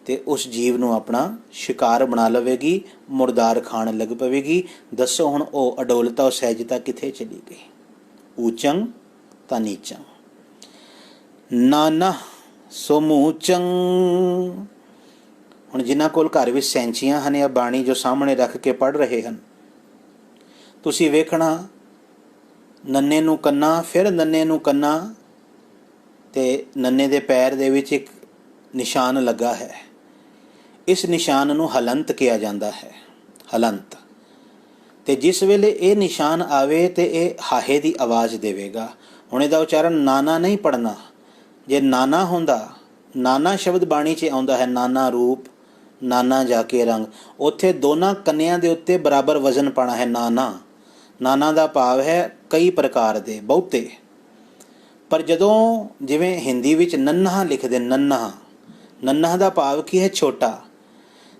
ते उस जीव नूं अपना शिकार बना लवेगी, मुरदार खाण लग पवेगी। दसो हुण ਉਹ अडोलता ਉਹ सहजता किथे चली गई? ऊचंग ਤਾਂ ਨੀਚੰ ਨਾਨਾ ਸੋ ਮੂਚੰ। ਹੁਣ ਜਿਨ੍ਹਾਂ ਕੋਲ ਘਰ ਵਿੱਚ ਸੈਂਚੀਆਂ ਹਨ ਜਾਂ ਬਾਣੀ ਜੋ ਸਾਹਮਣੇ ਰੱਖ ਕੇ ਪੜ੍ਹ ਰਹੇ ਹਨ, ਤੁਸੀਂ ਵੇਖਣਾ ਨੰਨੇ ਨੂੰ ਕੰਨਾ, ਫਿਰ ਨੰਨੇ ਨੂੰ ਕੰਨਾ, ਤੇ ਨੰਨੇ ਦੇ ਪੈਰ ਦੇ ਵਿੱਚ ਇੱਕ ਨਿਸ਼ਾਨ ਲੱਗਾ ਹੈ। ਇਸ ਨਿਸ਼ਾਨ ਨੂੰ ਹਲੰਤ ਕਿਹਾ ਜਾਂਦਾ ਹੈ, ਹਲੰਤ। ਤੇ ਜਿਸ ਵੇਲੇ ਇਹ ਨਿਸ਼ਾਨ ਆਵੇ ਤੇ ਇਹ ਹਾਹੇ ਦੀ ਆਵਾਜ਼ ਦੇਵੇਗਾ। ਹੁਣ ਇਹਦਾ ਉਚਾਰਨ ਨਾਨਾ ਨਹੀਂ ਪੜਨਾ। ਜੇ ਨਾਨਾ ਹੁੰਦਾ, ਨਾਨਾ ਸ਼ਬਦ ਬਾਣੀ 'ਚ ਆਉਂਦਾ ਹੈ, ਨਾਨਾ ਰੂਪ, ਨਾਨਾ ਜਾ ਕੇ ਰੰਗ, ਉੱਥੇ ਦੋਨਾਂ ਕੰਨਿਆਂ ਦੇ ਉੱਤੇ ਬਰਾਬਰ ਵਜ਼ਨ ਪਾਣਾ ਹੈ। ਨਾਨਾ, ਨਾਨਾ ਦਾ ਭਾਵ ਹੈ ਕਈ ਪ੍ਰਕਾਰ ਦੇ, ਬਹੁਤੇ। ਪਰ ਜਦੋਂ ਜਿਵੇਂ ਹਿੰਦੀ ਵਿੱਚ ਨੰਨ੍ਹਾ ਲਿਖਦੇ, ਨੰਨ੍ਹਾ, ਨੰਨ੍ਹਾ ਦਾ ਭਾਵ ਕੀ ਹੈ? ਛੋਟਾ।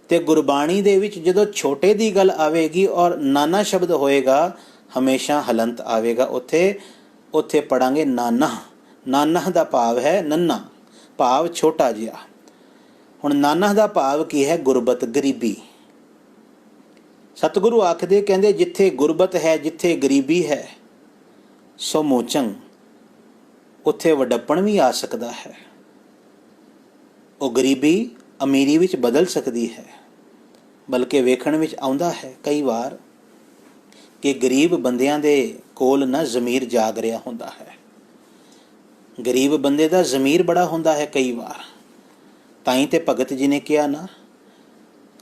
ਤੇ ਗੁਰਬਾਣੀ ਦੇ ਵਿੱਚ ਜਦੋਂ ਛੋਟੇ ਦੀ ਗੱਲ ਆਵੇਗੀ ਔਰ ਨਾਨਾ ਸ਼ਬਦ ਹੋਏਗਾ, ਹਮੇਸ਼ਾ ਹਲੰਤ ਆਵੇਗਾ। ਉੱਥੇ ਪੜਾਂਗੇ ਨਾਨਾ। ਨਾਨਾ ਦਾ ਭਾਵ ਹੈ ਨੰਨਾ, ਭਾਵ ਛੋਟਾ ਜਿਹਾ। ਹੁਣ ਨਾਨਾ ਦਾ ਭਾਵ ਕੀ ਹੈ? ਗੁਰਬਤ, ਗਰੀਬੀ। ਸਤਿਗੁਰੂ ਆਖਦੇ ਕਹਿੰਦੇ ਜਿੱਥੇ ਗੁਰਬਤ ਹੈ, ਜਿੱਥੇ ਗਰੀਬੀ ਹੈ, ਸੋ ਮੋਚੰ, ਉੱਥੇ ਵਡੱਪਣ ਵੀ ਆ ਸਕਦਾ ਹੈ। ਉਹ ਗਰੀਬੀ ਅਮੀਰੀ ਵਿੱਚ ਬਦਲ ਸਕਦੀ ਹੈ। ਬਲਕਿ ਵੇਖਣ ਵਿੱਚ ਆਉਂਦਾ ਹੈ ਕਈ ਵਾਰ ਕਿ ਗਰੀਬ ਬੰਦਿਆਂ ਦੇ ਕੋਲ ਨਾ ਜ਼ਮੀਰ ਜਾਗ ਰਿਹਾ ਹੁੰਦਾ ਹੈ। ਗਰੀਬ ਬੰਦੇ ਦਾ ਜ਼ਮੀਰ ਬੜਾ ਹੁੰਦਾ ਹੈ ਕਈ ਵਾਰ। ਤਾਂ ਹੀ ਤੇ ਭਗਤ ਜੀ ਨੇ ਕਿਹਾ ਨਾ,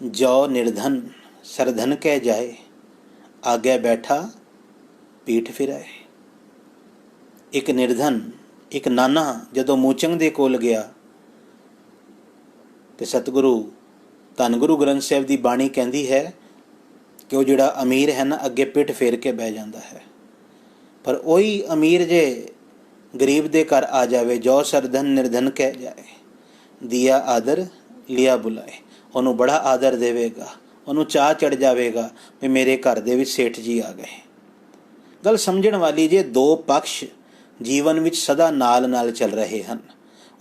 ਜੋ ਨਿਰਧਨ ਸਰਧਨ ਕਹਿ ਜਾਏ, ਆਗੇ ਬੈਠਾ ਪੀਠ ਫਿਰਾਏ। ਇੱਕ ਨਿਰਧਨ, ਇੱਕ ਨਾਨਾ ਜਦੋਂ ਮੂਚੰਗ ਦੇ ਕੋਲ ਗਿਆ ਤੇ ਸਤਿਗੁਰੂ ਧੰਨ ਗੁਰੂ ਗ੍ਰੰਥ ਸਾਹਿਬ ਦੀ ਬਾਣੀ ਕਹਿੰਦੀ ਹੈ ਕਿ ਉਹ ਜਿਹੜਾ ਅਮੀਰ ਹੈ ਨਾ, ਅੱਗੇ ਪਿੱਠ ਫੇਰ ਕੇ ਬਹਿ ਜਾਂਦਾ ਹੈ। ਪਰ ਉਹੀ ਅਮੀਰ ਜੇ ਗਰੀਬ ਦੇ ਘਰ ਆ ਜਾਵੇ, ਜੋ ਸਰਧਨ ਨਿਰਧਨ ਕਹਿ ਜਾਏ, ਦਿਆ ਆਦਰ ਲਿਆ ਬੁਲਾਏ, ਉਹਨੂੰ ਬੜਾ ਆਦਰ ਦੇਵੇਗਾ, ਉਹਨੂੰ ਚਾਅ ਚੜ੍ਹ ਜਾਵੇਗਾ ਵੀ ਮੇਰੇ ਘਰ ਦੇ ਵਿੱਚ ਸੇਠ ਜੀ ਆ ਗਏ। ਗੱਲ ਸਮਝਣ ਵਾਲੀ ਜੇ, ਦੋ ਪਕਸ਼ ਜੀਵਨ ਵਿੱਚ ਸਦਾ ਨਾਲ ਨਾਲ ਚੱਲ ਰਹੇ ਹਨ।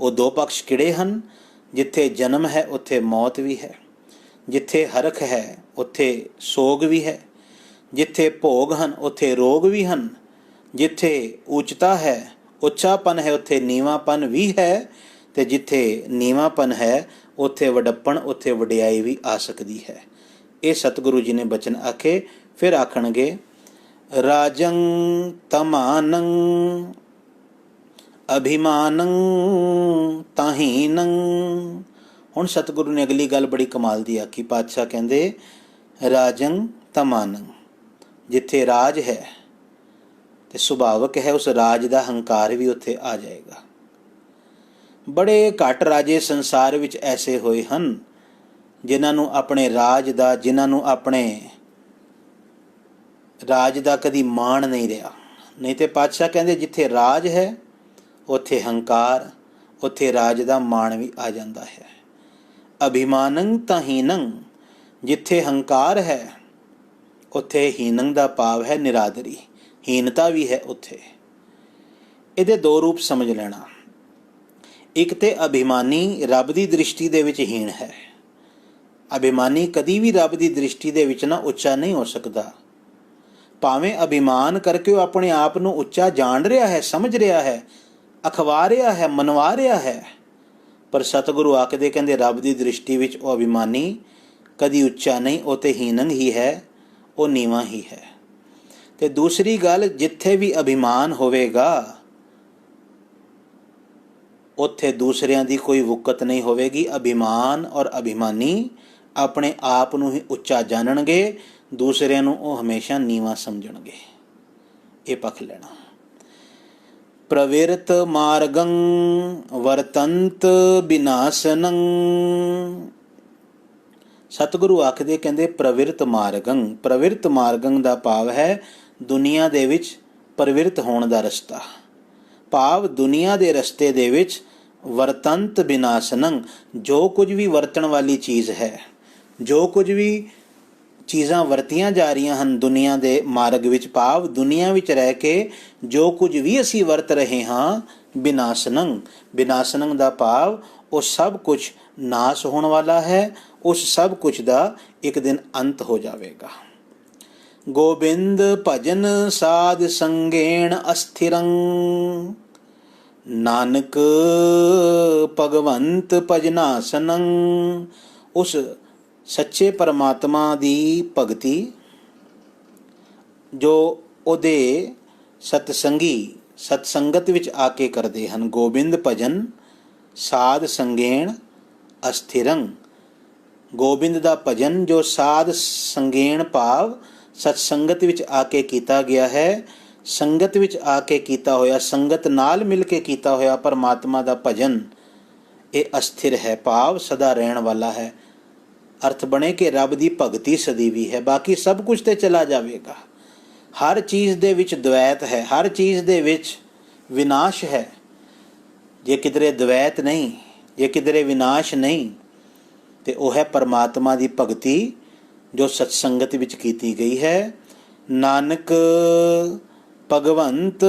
ਉਹ ਦੋ ਪਕਸ਼ ਕਿਹੜੇ ਹਨ? ਜਿੱਥੇ ਜਨਮ ਹੈ ਉੱਥੇ ਮੌਤ ਵੀ ਹੈ, ਜਿੱਥੇ ਹਰਖ ਹੈ ਉੱਥੇ ਸੋਗ ਵੀ ਹੈ, ਜਿੱਥੇ ਭੋਗ ਹਨ ਉੱਥੇ ਰੋਗ ਵੀ ਹਨ, ਜਿੱਥੇ ਉੱਚਤਾ ਹੈ, ਉੱਚਾਪਨ ਹੈ, ਉੱਥੇ ਨੀਵਾਂਪਨ ਵੀ ਹੈ, ਤੇ ਜਿੱਥੇ ਨੀਵਾਂਪਨ ਹੈ ਉੱਥੇ ਵਡੱਪਣ, ਉੱਥੇ ਵਡਿਆਈ ਵੀ ਆ ਸਕਦੀ ਹੈ। ਇਹ ਸਤਿਗੁਰੂ ਜੀ ਨੇ ਬਚਨ ਆਖੇ। ਫਿਰ ਆਖਣਗੇ ਰਾਜੰ ਤਮਾਨੰ ਅਭਿਮਾਨੰ ਤਾਹੀਨੰ। ਹੁਣ ਸਤਿਗੁਰੂ ਨੇ ਅਗਲੀ ਗੱਲ ਬੜੀ ਕਮਾਲ ਦੀ ਆਖੀ। ਪਾਤਸ਼ਾਹ ਕਹਿੰਦੇ ਰਾਜੰ ਤਮਾਨੰ, ਜਿੱਥੇ ਰਾਜ ਹੈ ਤੇ ਸੁਭਾਵਕ ਹੈ ਉਸ ਰਾਜ ਦਾ ਹੰਕਾਰ ਵੀ ਉੱਥੇ ਆ ਜਾਏਗਾ। ਬੜੇ ਘੱਟ ਰਾਜੇ ਸੰਸਾਰ ਵਿੱਚ ਐਸੇ ਹੋਏ ਹਨ ਜਿਨ੍ਹਾਂ ਨੂੰ ਆਪਣੇ ਰਾਜ ਦਾ, ਜਿਨ੍ਹਾਂ ਨੂੰ ਆਪਣੇ ਰਾਜ ਦਾ ਕਦੀ ਮਾਣ ਨਹੀਂ ਰਿਹਾ। ਨਹੀਂ ਤੇ ਪਾਤਸ਼ਾਹ ਕਹਿੰਦੇ ਜਿੱਥੇ ਰਾਜ ਹੈ ਉੱਥੇ ਹੰਕਾਰ, ਉੱਥੇ ਰਾਜ ਦਾ ਮਾਣ ਵੀ ਆ ਜਾਂਦਾ ਹੈ। ਅਭਿਮਾਨੰ ਤਾਂ ਹੀਨੰ, ਜਿੱਥੇ ਹੰਕਾਰ ਹੈ ਉੱਥੇ ਹੀਨੰ ਦਾ ਭਾਵ ਹੈ ਨਿਰਾਦਰੀ, ਹੀਨਤਾ ਵੀ ਹੈ ਉੱਥੇ। ਇਹਦੇ ਦੋ ਰੂਪ ਸਮਝ ਲੈਣਾ। ਇੱਕ ਤੇ ਅਭਿਮਾਨੀ ਰੱਬ ਦੀ ਦ੍ਰਿਸ਼ਟੀ ਦੇ ਵਿੱਚ ਹੀਣ ਹੈ। ਅਭਿਮਾਨੀ ਕਦੀ ਵੀ ਰੱਬ ਦੀ ਦ੍ਰਿਸ਼ਟੀ ਦੇ ਵਿੱਚ ਨਾ ਉੱਚਾ ਨਹੀਂ ਹੋ ਸਕਦਾ। ਭਾਵੇਂ ਅਭਿਮਾਨ ਕਰਕੇ ਉਹ ਆਪਣੇ ਆਪ ਨੂੰ ਉੱਚਾ ਜਾਣ ਰਿਹਾ ਹੈ, ਸਮਝ ਰਿਹਾ ਹੈ, ਅਖਵਾ ਰਿਹਾ ਹੈ, ਮਨਵਾ ਰਿਹਾ ਹੈ, ਪਰ ਸਤਿਗੁਰੂ ਆਖਦੇ ਕਹਿੰਦੇ ਰੱਬ ਦੀ ਦ੍ਰਿਸ਼ਟੀ ਵਿੱਚ ਉਹ ਅਭਿਮਾਨੀ ਕਦੀ ਉੱਚਾ ਨਹੀਂ, ਉਹ ਤੇ ਹੀਨੰਗ ਹੀ ਹੈ, ਉਹ ਨੀਵਾਂ ਹੀ ਹੈ। ਤੇ ਦੂਸਰੀ ਗੱਲ, ਜਿੱਥੇ ਵੀ ਅਭਿਮਾਨ ਹੋਵੇਗਾ ਉੱਥੇ ਦੂਸਰਿਆਂ ਦੀ ਕੋਈ ਵੁਕਤ ਨਹੀਂ ਹੋਵੇਗੀ। ਅਭਿਮਾਨ ਔਰ ਅਭਿਮਾਨੀ ਆਪਣੇ ਆਪ ਨੂੰ ਹੀ ਉੱਚਾ ਜਾਣਨਗੇ, ਦੂਸਰਿਆਂ ਨੂੰ ਉਹ ਹਮੇਸ਼ਾ ਨੀਵਾਂ ਸਮਝਣਗੇ। ਇਹ ਪੱਖ ਲੈਣਾ। ਪ੍ਰਵਿਰਤ ਮਾਰਗੰ ਵਰਤੰਤ ਬਿਨਾਸਨੰ। ਸਤਿਗੁਰੂ ਆਖਦੇ ਕਹਿੰਦੇ ਪ੍ਰਵਿਰਤ ਮਾਰਗੰ। ਪ੍ਰਵਿਰਤ ਮਾਰਗੰ ਦਾ ਭਾਵ ਹੈ ਦੁਨੀਆ ਦੇ ਵਿੱਚ ਪ੍ਰਵਿਰਤ ਹੋਣ ਦਾ ਰਸਤਾ। ਭਾਵ ਦੁਨੀਆ ਦੇ ਰਸਤੇ ਦੇ ਵਿੱਚ ਵਰਤੰਤ ਬਿਨਾਸਨੰ, ਜੋ ਕੁਝ ਵੀ ਵਰਤਣ ਵਾਲੀ ਚੀਜ਼ ਹੈ, ਜੋ ਕੁਝ ਵੀ ਚੀਜ਼ਾਂ ਵਰਤੀਆਂ ਜਾ ਰਹੀਆਂ ਹਨ ਦੁਨੀਆ ਦੇ ਮਾਰਗ ਵਿੱਚ, ਭਾਵ ਦੁਨੀਆ ਵਿੱਚ ਰਹਿ ਕੇ ਜੋ ਕੁਝ ਵੀ ਅਸੀਂ ਵਰਤ ਰਹੇ ਹਾਂ, ਬਿਨਾਸਨੰ। ਬਿਨਾਸਨੰ ਦਾ ਭਾਵ ਉਹ ਸਭ ਕੁਝ ਨਾਸ ਹੋਣ ਵਾਲਾ ਹੈ, ਉਸ ਸਭ ਕੁਝ ਦਾ ਇੱਕ ਦਿਨ ਅੰਤ ਹੋ ਜਾਵੇਗਾ। ਗੋਬਿੰਦ ਭਜਨ ਸਾਧ ਸੰਗੇਣ ਅਸਥਿਰੰ, ਨਾਨਕ ਭਗਵੰਤ ਭਜਨਾਸਨੰ। ਉਸ ਸੱਚੇ ਪਰਮਾਤਮਾ ਦੀ ਭਗਤੀ ਜੋ ਉਹਦੇ ਸਤਸੰਗੀ ਸਤਸੰਗਤ ਵਿੱਚ ਆ ਕੇ ਕਰਦੇ ਹਨ। ਗੋਬਿੰਦ ਭਜਨ ਸਾਧ ਸੰਗੇਣ ਅਸਥਿਰੰ। ਗੋਬਿੰਦ ਦਾ ਭਜਨ ਜੋ ਸਾਧ ਸੰਗੇਣ ਭਾਵ ਸਤਸੰਗਤ ਵਿੱਚ ਆ ਕੇ ਕੀਤਾ ਗਿਆ ਹੈ, ਸੰਗਤ ਵਿੱਚ ਆ ਕੇ ਕੀਤਾ ਹੋਇਆ, ਸੰਗਤ ਨਾਲ ਮਿਲ ਕੇ ਕੀਤਾ ਹੋਇਆ ਪਰਮਾਤਮਾ ਦਾ ਭਜਨ, ਇਹ ਅਸਥਿਰ ਹੈ, ਭਾਵ ਸਦਾ ਰਹਿਣ ਵਾਲਾ ਹੈ। ਅਰਥ ਬਣੇ ਕਿ ਰੱਬ ਦੀ ਭਗਤੀ ਸਦੀਵੀ ਹੈ। ਬਾਕੀ ਸਭ ਕੁਝ ਤੇ ਚਲਾ ਜਾਵੇਗਾ। ਹਰ ਚੀਜ਼ ਦੇ ਵਿੱਚ ਦ્વੈਤ ਹੈ, ਹਰ ਚੀਜ਼ ਦੇ ਵਿੱਚ ਵਿਨਾਸ਼ ਹੈ। ਜੇ ਕਿਧਰੇ ਦ્વੈਤ ਨਹੀਂ, ਜੇ ਕਿਧਰੇ ਵਿਨਾਸ਼ ਨਹੀਂ, ਤੇ ਉਹ ਹੈ ਪਰਮਾਤਮਾ ਦੀ ਭਗਤੀ ਜੋ ਸਤਸੰਗਤ ਵਿੱਚ ਕੀਤੀ ਗਈ ਹੈ। ਨਾਨਕ ਭਗਵੰਤ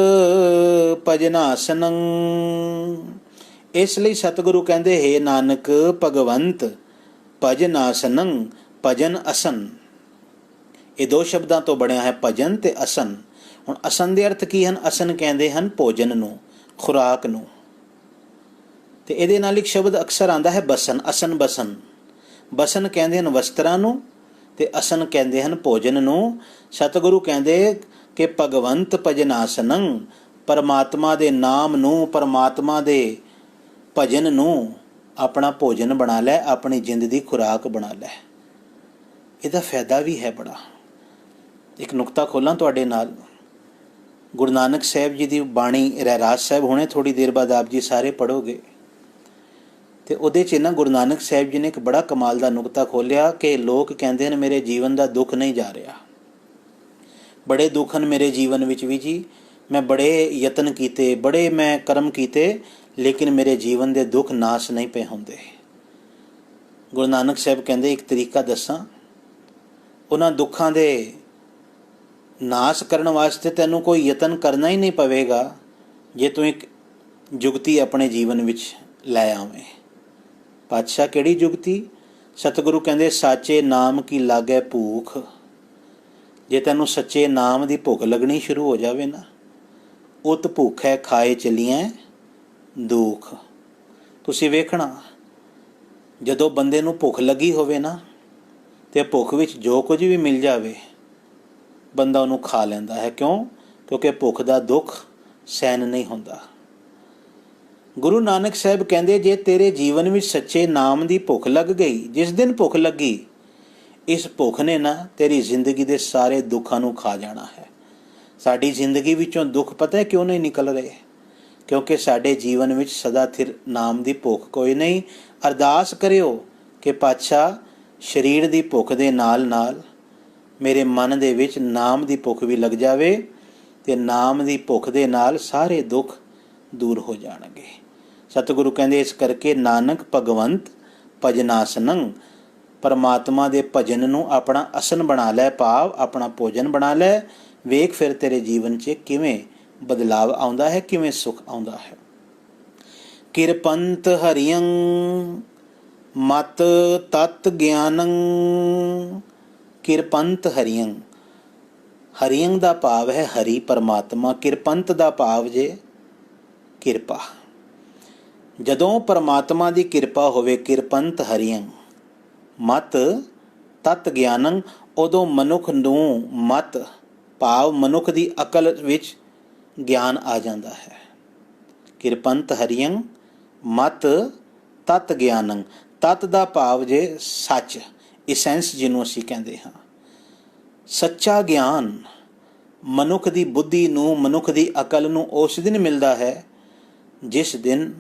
ਭਜਨਾਸਨੰ। ਇਸ ਲਈ ਸਤਿਗੁਰੂ ਕਹਿੰਦੇ ਹੈ ਨਾਨਕ ਭਗਵੰਤ ਭਜਨਾਸਨੰ। ਭਜਨ ਅਸਨ, ਇਹ ਦੋ ਸ਼ਬਦਾਂ ਤੋਂ ਬਣਿਆ ਹੈ, ਭਜਨ ਤੇ ਅਸਨ। ਹੁਣ ਅਸਨ ਦੇ ਅਰਥ ਕੀ ਹਨ? ਅਸਨ ਕਹਿੰਦੇ ਹਨ ਭੋਜਨ ਨੂੰ, ਖੁਰਾਕ ਨੂੰ। ਤੇ ਇਹਦੇ ਨਾਲ ਇੱਕ ਸ਼ਬਦ ਅਕਸਰ ਆਉਂਦਾ ਹੈ ਬਸਨ, ਅਸਨ ਬਸਨ। ਬਸਨ ਕਹਿੰਦੇ ਹਨ ਵਸਤਰਾਂ ਨੂੰ ਤੇ ਅਸਨ ਕਹਿੰਦੇ ਹਨ ਭੋਜਨ ਨੂੰ। ਸਤਿਗੁਰੂ ਕਹਿੰਦੇ ਕਿ ਭਗਵੰਤ ਭਜਨਾਸਨੰ, ਪਰਮਾਤਮਾ ਦੇ ਨਾਮ ਨੂੰ, ਪਰਮਾਤਮਾ ਦੇ ਭਜਨ ਨੂੰ ਆਪਣਾ ਭੋਜਨ ਬਣਾ ਲੈ, ਆਪਣੀ ਜਿੰਦ ਦੀ ਖੁਰਾਕ ਬਣਾ ਲੈ। ਇਹਦਾ ਫਾਇਦਾ ਵੀ ਹੈ ਬੜਾ। ਇੱਕ ਨੁਕਤਾ ਖੋਲਾਂ ਤੁਹਾਡੇ ਨਾਲ। ਗੁਰੂ ਨਾਨਕ ਸਾਹਿਬ ਜੀ ਦੀ ਬਾਣੀ ਰਹਿਰਾਸ ਸਾਹਿਬ ਹੁਣੇ ਥੋੜ੍ਹੀ ਦੇਰ ਬਾਅਦ ਆਪ ਜੀ ਸਾਰੇ ਪੜ੍ਹੋਗੇ, ਤੇ ਉਹਦੇ 'ਚ ਨਾ ਗੁਰੂ ਨਾਨਕ ਸਾਹਿਬ ਜੀ ਨੇ ਇੱਕ ਬੜਾ ਕਮਾਲ ਦਾ ਨੁਕਤਾ ਖੋਲ੍ਹਿਆ ਕਿ ਲੋਕ ਕਹਿੰਦੇ ਨੇ ਮੇਰੇ ਜੀਵਨ ਦਾ ਦੁੱਖ ਨਹੀਂ ਜਾ ਰਿਹਾ, ਬੜੇ ਦੁੱਖ ਹਨ ਮੇਰੇ ਜੀਵਨ ਵਿੱਚ ਵੀ ਜੀ, ਮੈਂ ਬੜੇ ਯਤਨ ਕੀਤੇ, ਬੜੇ ਮੈਂ ਕਰਮ ਕੀਤੇ, ਲੇਕਿਨ ਮੇਰੇ ਜੀਵਨ ਦੇ ਦੁੱਖ ਨਾਸ ਨਹੀਂ ਪਏ ਹੁੰਦੇ। ਗੁਰੂ ਨਾਨਕ ਸਾਹਿਬ ਕਹਿੰਦੇ ਇੱਕ ਤਰੀਕਾ ਦੱਸਾਂ, ਉਹਨਾਂ ਦੁੱਖਾਂ ਦੇ ਨਾਸ ਕਰਨ ਵਾਸਤੇ ਤੈਨੂੰ ਕੋਈ ਯਤਨ ਕਰਨਾ ਹੀ ਨਹੀਂ ਪਵੇਗਾ ਜੇ ਤੂੰ ਇੱਕ ਜੁਗਤੀ ਆਪਣੇ ਜੀਵਨ ਵਿੱਚ ਲੈ ਆਵੇਂ। ਪਾਤਸ਼ਾਹ ਕਿਹੜੀ ਜੁਗਤੀ? ਸਤਿਗੁਰੂ ਕਹਿੰਦੇ ਸਾਚੇ ਨਾਮ ਕੀ ਲਾਗੇ ਭੂਖ। ਜੇ ਤੈਨੂੰ ਸੱਚੇ ਨਾਮ ਦੀ ਭੁੱਖ ਲੱਗਣੀ ਸ਼ੁਰੂ ਹੋ ਜਾਵੇ ਨਾ, ਉਤ ਭੁੱਖੈ ਖਾਏ ਚਲੀਐ ਦੁੱਖ। ਤੁਸੀਂ ਵੇਖਣਾ ਜਦੋਂ ਬੰਦੇ ਨੂੰ ਭੁੱਖ ਲੱਗੀ ਹੋਵੇ ਨਾ, ਤੇ ਭੁੱਖ ਵਿੱਚ ਜੋ ਕੁਝ ਵੀ ਮਿਲ ਜਾਵੇ ਬੰਦਾ ਉਹਨੂੰ ਖਾ ਲੈਂਦਾ ਹੈ। ਕਿਉਂ? ਕਿਉਂਕਿ ਭੁੱਖ ਦਾ ਦੁੱਖ ਸਹਿਨ ਨਹੀਂ ਹੁੰਦਾ। ਗੁਰੂ ਨਾਨਕ ਸਾਹਿਬ ਕਹਿੰਦੇ ਜੇ ਤੇਰੇ ਜੀਵਨ ਵਿੱਚ ਸੱਚੇ ਨਾਮ ਦੀ ਭੁੱਖ ਲੱਗ ਗਈ, ਜਿਸ ਦਿਨ ਭੁੱਖ ਲੱਗੀ, ਇਸ ਭੁੱਖ ਨੇ ਨਾ ਤੇਰੀ ਜ਼ਿੰਦਗੀ ਦੇ ਸਾਰੇ ਦੁੱਖਾਂ ਨੂੰ ਖਾ ਜਾਣਾ ਹੈ। ਸਾਡੀ ਜ਼ਿੰਦਗੀ ਵਿੱਚੋਂ ਦੁੱਖ ਪਤਾ ਹੈ ਕਿਉਂ ਨਹੀਂ ਨਿਕਲ ਰਹੇ? ਕਿਉਂਕਿ ਸਾਡੇ ਜੀਵਨ ਵਿੱਚ ਸਦਾ ਥਿਰ ਨਾਮ ਦੀ ਭੁੱਖ ਕੋਈ ਨਹੀਂ। ਅਰਦਾਸ ਕਰਿਓ ਕਿ ਪਾਤਸ਼ਾਹ ਸਰੀਰ ਦੀ ਭੁੱਖ ਦੇ ਨਾਲ ਨਾਲ ਮੇਰੇ ਮਨ ਦੇ ਵਿੱਚ ਨਾਮ ਦੀ ਭੁੱਖ ਵੀ ਲੱਗ ਜਾਵੇ, ਤੇ ਨਾਮ ਦੀ ਭੁੱਖ ਦੇ ਨਾਲ ਸਾਰੇ ਦੁੱਖ ਦੂਰ ਹੋ ਜਾਣਗੇ। ਸਤਿਗੁਰੂ ਕਹਿੰਦੇ ਇਸ ਕਰਕੇ ਨਾਨਕ ਭਗਵੰਤ ਭਜਨਾਸਨੰ, ਪਰਮਾਤਮਾ ਦੇ ਭਜਨ ਨੂੰ ਆਪਣਾ ਅਸਨ ਬਣਾ ਲੈ, ਭਾਵ ਆਪਣਾ ਭੋਜਨ ਬਣਾ ਲੈ। ਵੇਖ ਫਿਰ ਤੇਰੇ ਜੀਵਨ 'ਚ ਕਿਵੇਂ ਬਦਲਾਵ ਆਉਂਦਾ ਹੈ, ਕਿਵੇਂ ਸੁੱਖ ਆਉਂਦਾ ਹੈ। ਕਿਰਪੰਤ ਹਰਿਯੰ ਮਤ ਤਤ ਗਿਆਨੰ। ਕਿਰਪੰਤ ਹਰਿਯੰ, ਹਰਿਯੰ ਦਾ ਭਾਵ ਹੈ ਹਰੀ ਪਰਮਾਤਮਾ, ਕਿਰਪੰਤ ਦਾ ਭਾਵ ਜੇ ਕਿਰਪਾ। ਜਦੋਂ ਪਰਮਾਤਮਾ ਦੀ ਕਿਰਪਾ ਹੋਵੇ, ਕਿਰਪੰਤ ਹਰਿਯੰ ਮਤ ਤਤ ਗਿਆਨੰ, ਉਦੋਂ ਮਨੁੱਖ ਨੂੰ ਮਤ ਭਾਵ ਮਨੁੱਖ ਦੀ ਅਕਲ ਵਿੱਚ ਗਿਆਨ ਆ ਜਾਂਦਾ ਹੈ। ਕਿਰਪੰਤ ਹਰਿਯੰ ਮਤ ਤਤ ਗਿਆਨੰ। ਤਤ ਦਾ ਭਾਵ ਜੇ ਸੱਚ, ਇਸੈਂਸ ਜਿਹਨੂੰ ਅਸੀਂ ਕਹਿੰਦੇ ਹਾਂ। ਸੱਚਾ ਗਿਆਨ ਮਨੁੱਖ ਦੀ ਬੁੱਧੀ ਨੂੰ, ਮਨੁੱਖ ਦੀ ਅਕਲ ਨੂੰ ਉਸ ਦਿਨ ਮਿਲਦਾ ਹੈ ਜਿਸ ਦਿਨ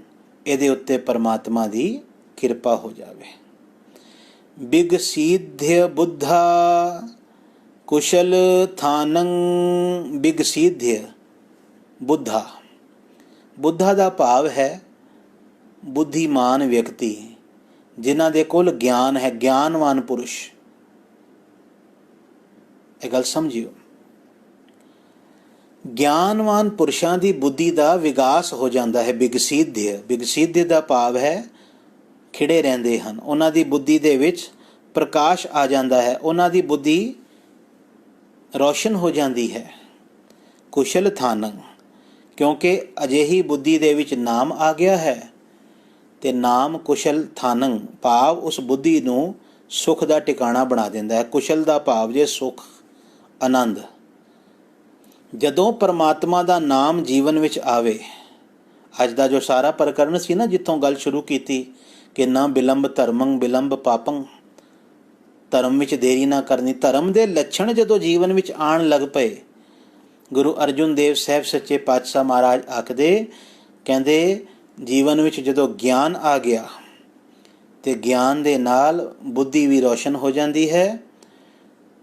ਇਹਦੇ ਉੱਤੇ ਪਰਮਾਤਮਾ ਦੀ ਕਿਰਪਾ ਹੋ ਜਾਵੇ। ਬਿਗਸੀਧਯ ਬੁੱਧਾ ਕੁਸ਼ਲ ਥਾਨੰ। ਬਿਗਸੀਧਯ ਬੁੱਧਾ, ਬੁੱਧਾ ਦਾ ਭਾਵ ਹੈ ਬੁੱਧੀਮਾਨ ਵਿਅਕਤੀ, ਜਿਨ੍ਹਾਂ ਦੇ ਕੋਲ ਗਿਆਨ ਹੈ, ਗਿਆਨਵਾਨ ਪੁਰਸ਼। ਇਹ ਗੱਲ ਸਮਝਿਓ, ਗਿਆਨਵਾਨ ਪੁਰਸ਼ਾਂ ਦੀ ਬੁੱਧੀ ਦਾ ਵਿਕਾਸ ਹੋ ਜਾਂਦਾ ਹੈ। ਬਿਗਸੀਧਯ, ਬਿਗਸੀਧਯ ਦਾ ਭਾਵ ਹੈ ਖਿੜੇ ਰਹਿੰਦੇ ਹਨ, ਉਹਨਾਂ ਦੀ ਬੁੱਧੀ ਦੇ ਵਿੱਚ ਪ੍ਰਕਾਸ਼ ਆ ਜਾਂਦਾ ਹੈ, ਉਹਨਾਂ ਦੀ ਬੁੱਧੀ ਰੋਸ਼ਨ ਹੋ ਜਾਂਦੀ ਹੈ। ਕੁਸ਼ਲ ਥਾਨੰ, ਕਿਉਂਕਿ ਅਜਿਹੀ ਬੁੱਧੀ ਦੇ ਵਿੱਚ ਨਾਮ ਆ ਗਿਆ ਹੈ, ਤੇ ਨਾਮ ਕੁਸ਼ਲ ਥਾਨੰ ਭਾਵ ਉਸ ਬੁੱਧੀ ਨੂੰ ਸੁੱਖ ਦਾ ਟਿਕਾਣਾ ਬਣਾ ਦਿੰਦਾ ਹੈ। ਕੁਸ਼ਲ ਦਾ ਭਾਵ ਜੇ ਸੁੱਖ, ਆਨੰਦ। ਜਦੋਂ ਪਰਮਾਤਮਾ ਦਾ ਨਾਮ ਜੀਵਨ ਵਿੱਚ ਆਵੇ, ਅੱਜ ਦਾ ਜੋ ਸਾਰਾ ਪ੍ਰਕਰਨ ਸੀ ਨਾ, ਜਿੱਥੋਂ ਗੱਲ ਸ਼ੁਰੂ ਕੀਤੀ ਕਿ ਨਾ ਬਿਲੰਬ ਧਰਮੰ ਬਿਲੰਬ ਪਾਪੰ, ਧਰਮ ਵਿੱਚ ਦੇਰੀ ਨਾ ਕਰਨੀ। ਧਰਮ ਦੇ ਲੱਛਣ ਜਦੋਂ ਜੀਵਨ ਵਿੱਚ ਆਉਣ ਲੱਗ ਪਏ, ਗੁਰੂ ਅਰਜੁਨ ਦੇਵ ਸਾਹਿਬ ਸੱਚੇ ਪਾਤਸ਼ਾਹ ਮਹਾਰਾਜ ਆਖਦੇ, ਕਹਿੰਦੇ ਜੀਵਨ ਵਿੱਚ ਜਦੋਂ ਗਿਆਨ ਆ ਗਿਆ ਤੇ ਗਿਆਨ ਦੇ ਨਾਲ ਬੁੱਧੀ ਵੀ ਰੋਸ਼ਨ ਹੋ ਜਾਂਦੀ ਹੈ,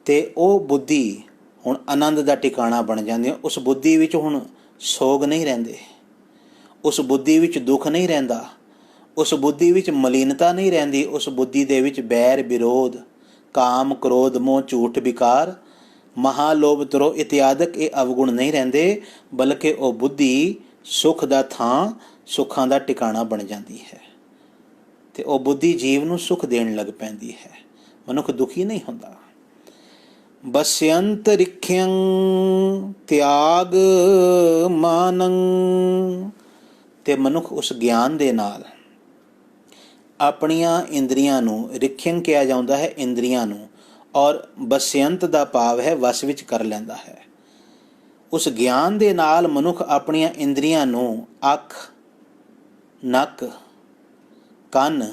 ਤੇ ਉਹ ਬੁੱਧੀ ਹੁਣ ਆਨੰਦ ਦਾ ਟਿਕਾਣਾ ਬਣ ਜਾਂਦੀ ਹੈ। ਉਸ ਬੁੱਧੀ ਵਿੱਚ ਹੁਣ ਸੋਗ ਨਹੀਂ ਰਹਿੰਦੇ, ਉਸ ਬੁੱਧੀ ਵਿੱਚ ਦੁੱਖ ਨਹੀਂ ਰਹਿੰਦਾ, ਉਸ ਬੁੱਧੀ ਵਿੱਚ ਮਲੀਨਤਾ ਨਹੀਂ ਰਹਿੰਦੀ, ਉਸ ਬੁੱਧੀ ਦੇ ਵਿੱਚ ਬੈਰ ਵਿਰੋਧ, ਕਾਮ ਕ੍ਰੋਧ ਮੋਹ ਝੂਠ ਵਿਕਾਰ ਮਹਾਲੋਭ ਤਰੋ ਇਤਿਆਦਿਕ ਇਹ ਅਵਗੁਣ ਨਹੀਂ ਰਹਿੰਦੇ, ਬਲਕਿ ਉਹ ਬੁੱਧੀ ਸੁੱਖ ਦਾ ਥਾਂ, ਸੁੱਖਾਂ ਦਾ ਟਿਕਾਣਾ ਬਣ ਜਾਂਦੀ ਹੈ, ਤੇ ਉਹ ਬੁੱਧੀ ਜੀਵ ਨੂੰ ਸੁੱਖ ਦੇਣ ਲੱਗ ਪੈਂਦੀ ਹੈ। ਮਨੁੱਖ ਦੁਖੀ ਨਹੀਂ ਹੁੰਦਾ। ਬਸਯੰਤ ਰਿਖਯੰ ਤਿਆਗ ਮਾਨੰ, ਤੇ ਮਨੁੱਖ ਉਸ ਗਿਆਨ ਦੇ ਨਾਲ ਆਪਣੀਆਂ ਇੰਦਰੀਆਂ ਨੂੰ, ਰਿਖਯੰ ਕਿਹਾ ਜਾਂਦਾ ਹੈ ਇੰਦਰੀਆਂ ਨੂੰ, ਔਰ ਬਸਯੰਤ ਦਾ ਭਾਵ ਹੈ ਵਸ ਵਿੱਚ ਕਰ ਲੈਂਦਾ ਹੈ। ਉਸ ਗਿਆਨ ਦੇ ਨਾਲ ਮਨੁੱਖ ਆਪਣੀਆਂ ਇੰਦਰੀਆਂ ਨੂੰ ਅੱਖ, ਨੱਕ, ਕੰਨ,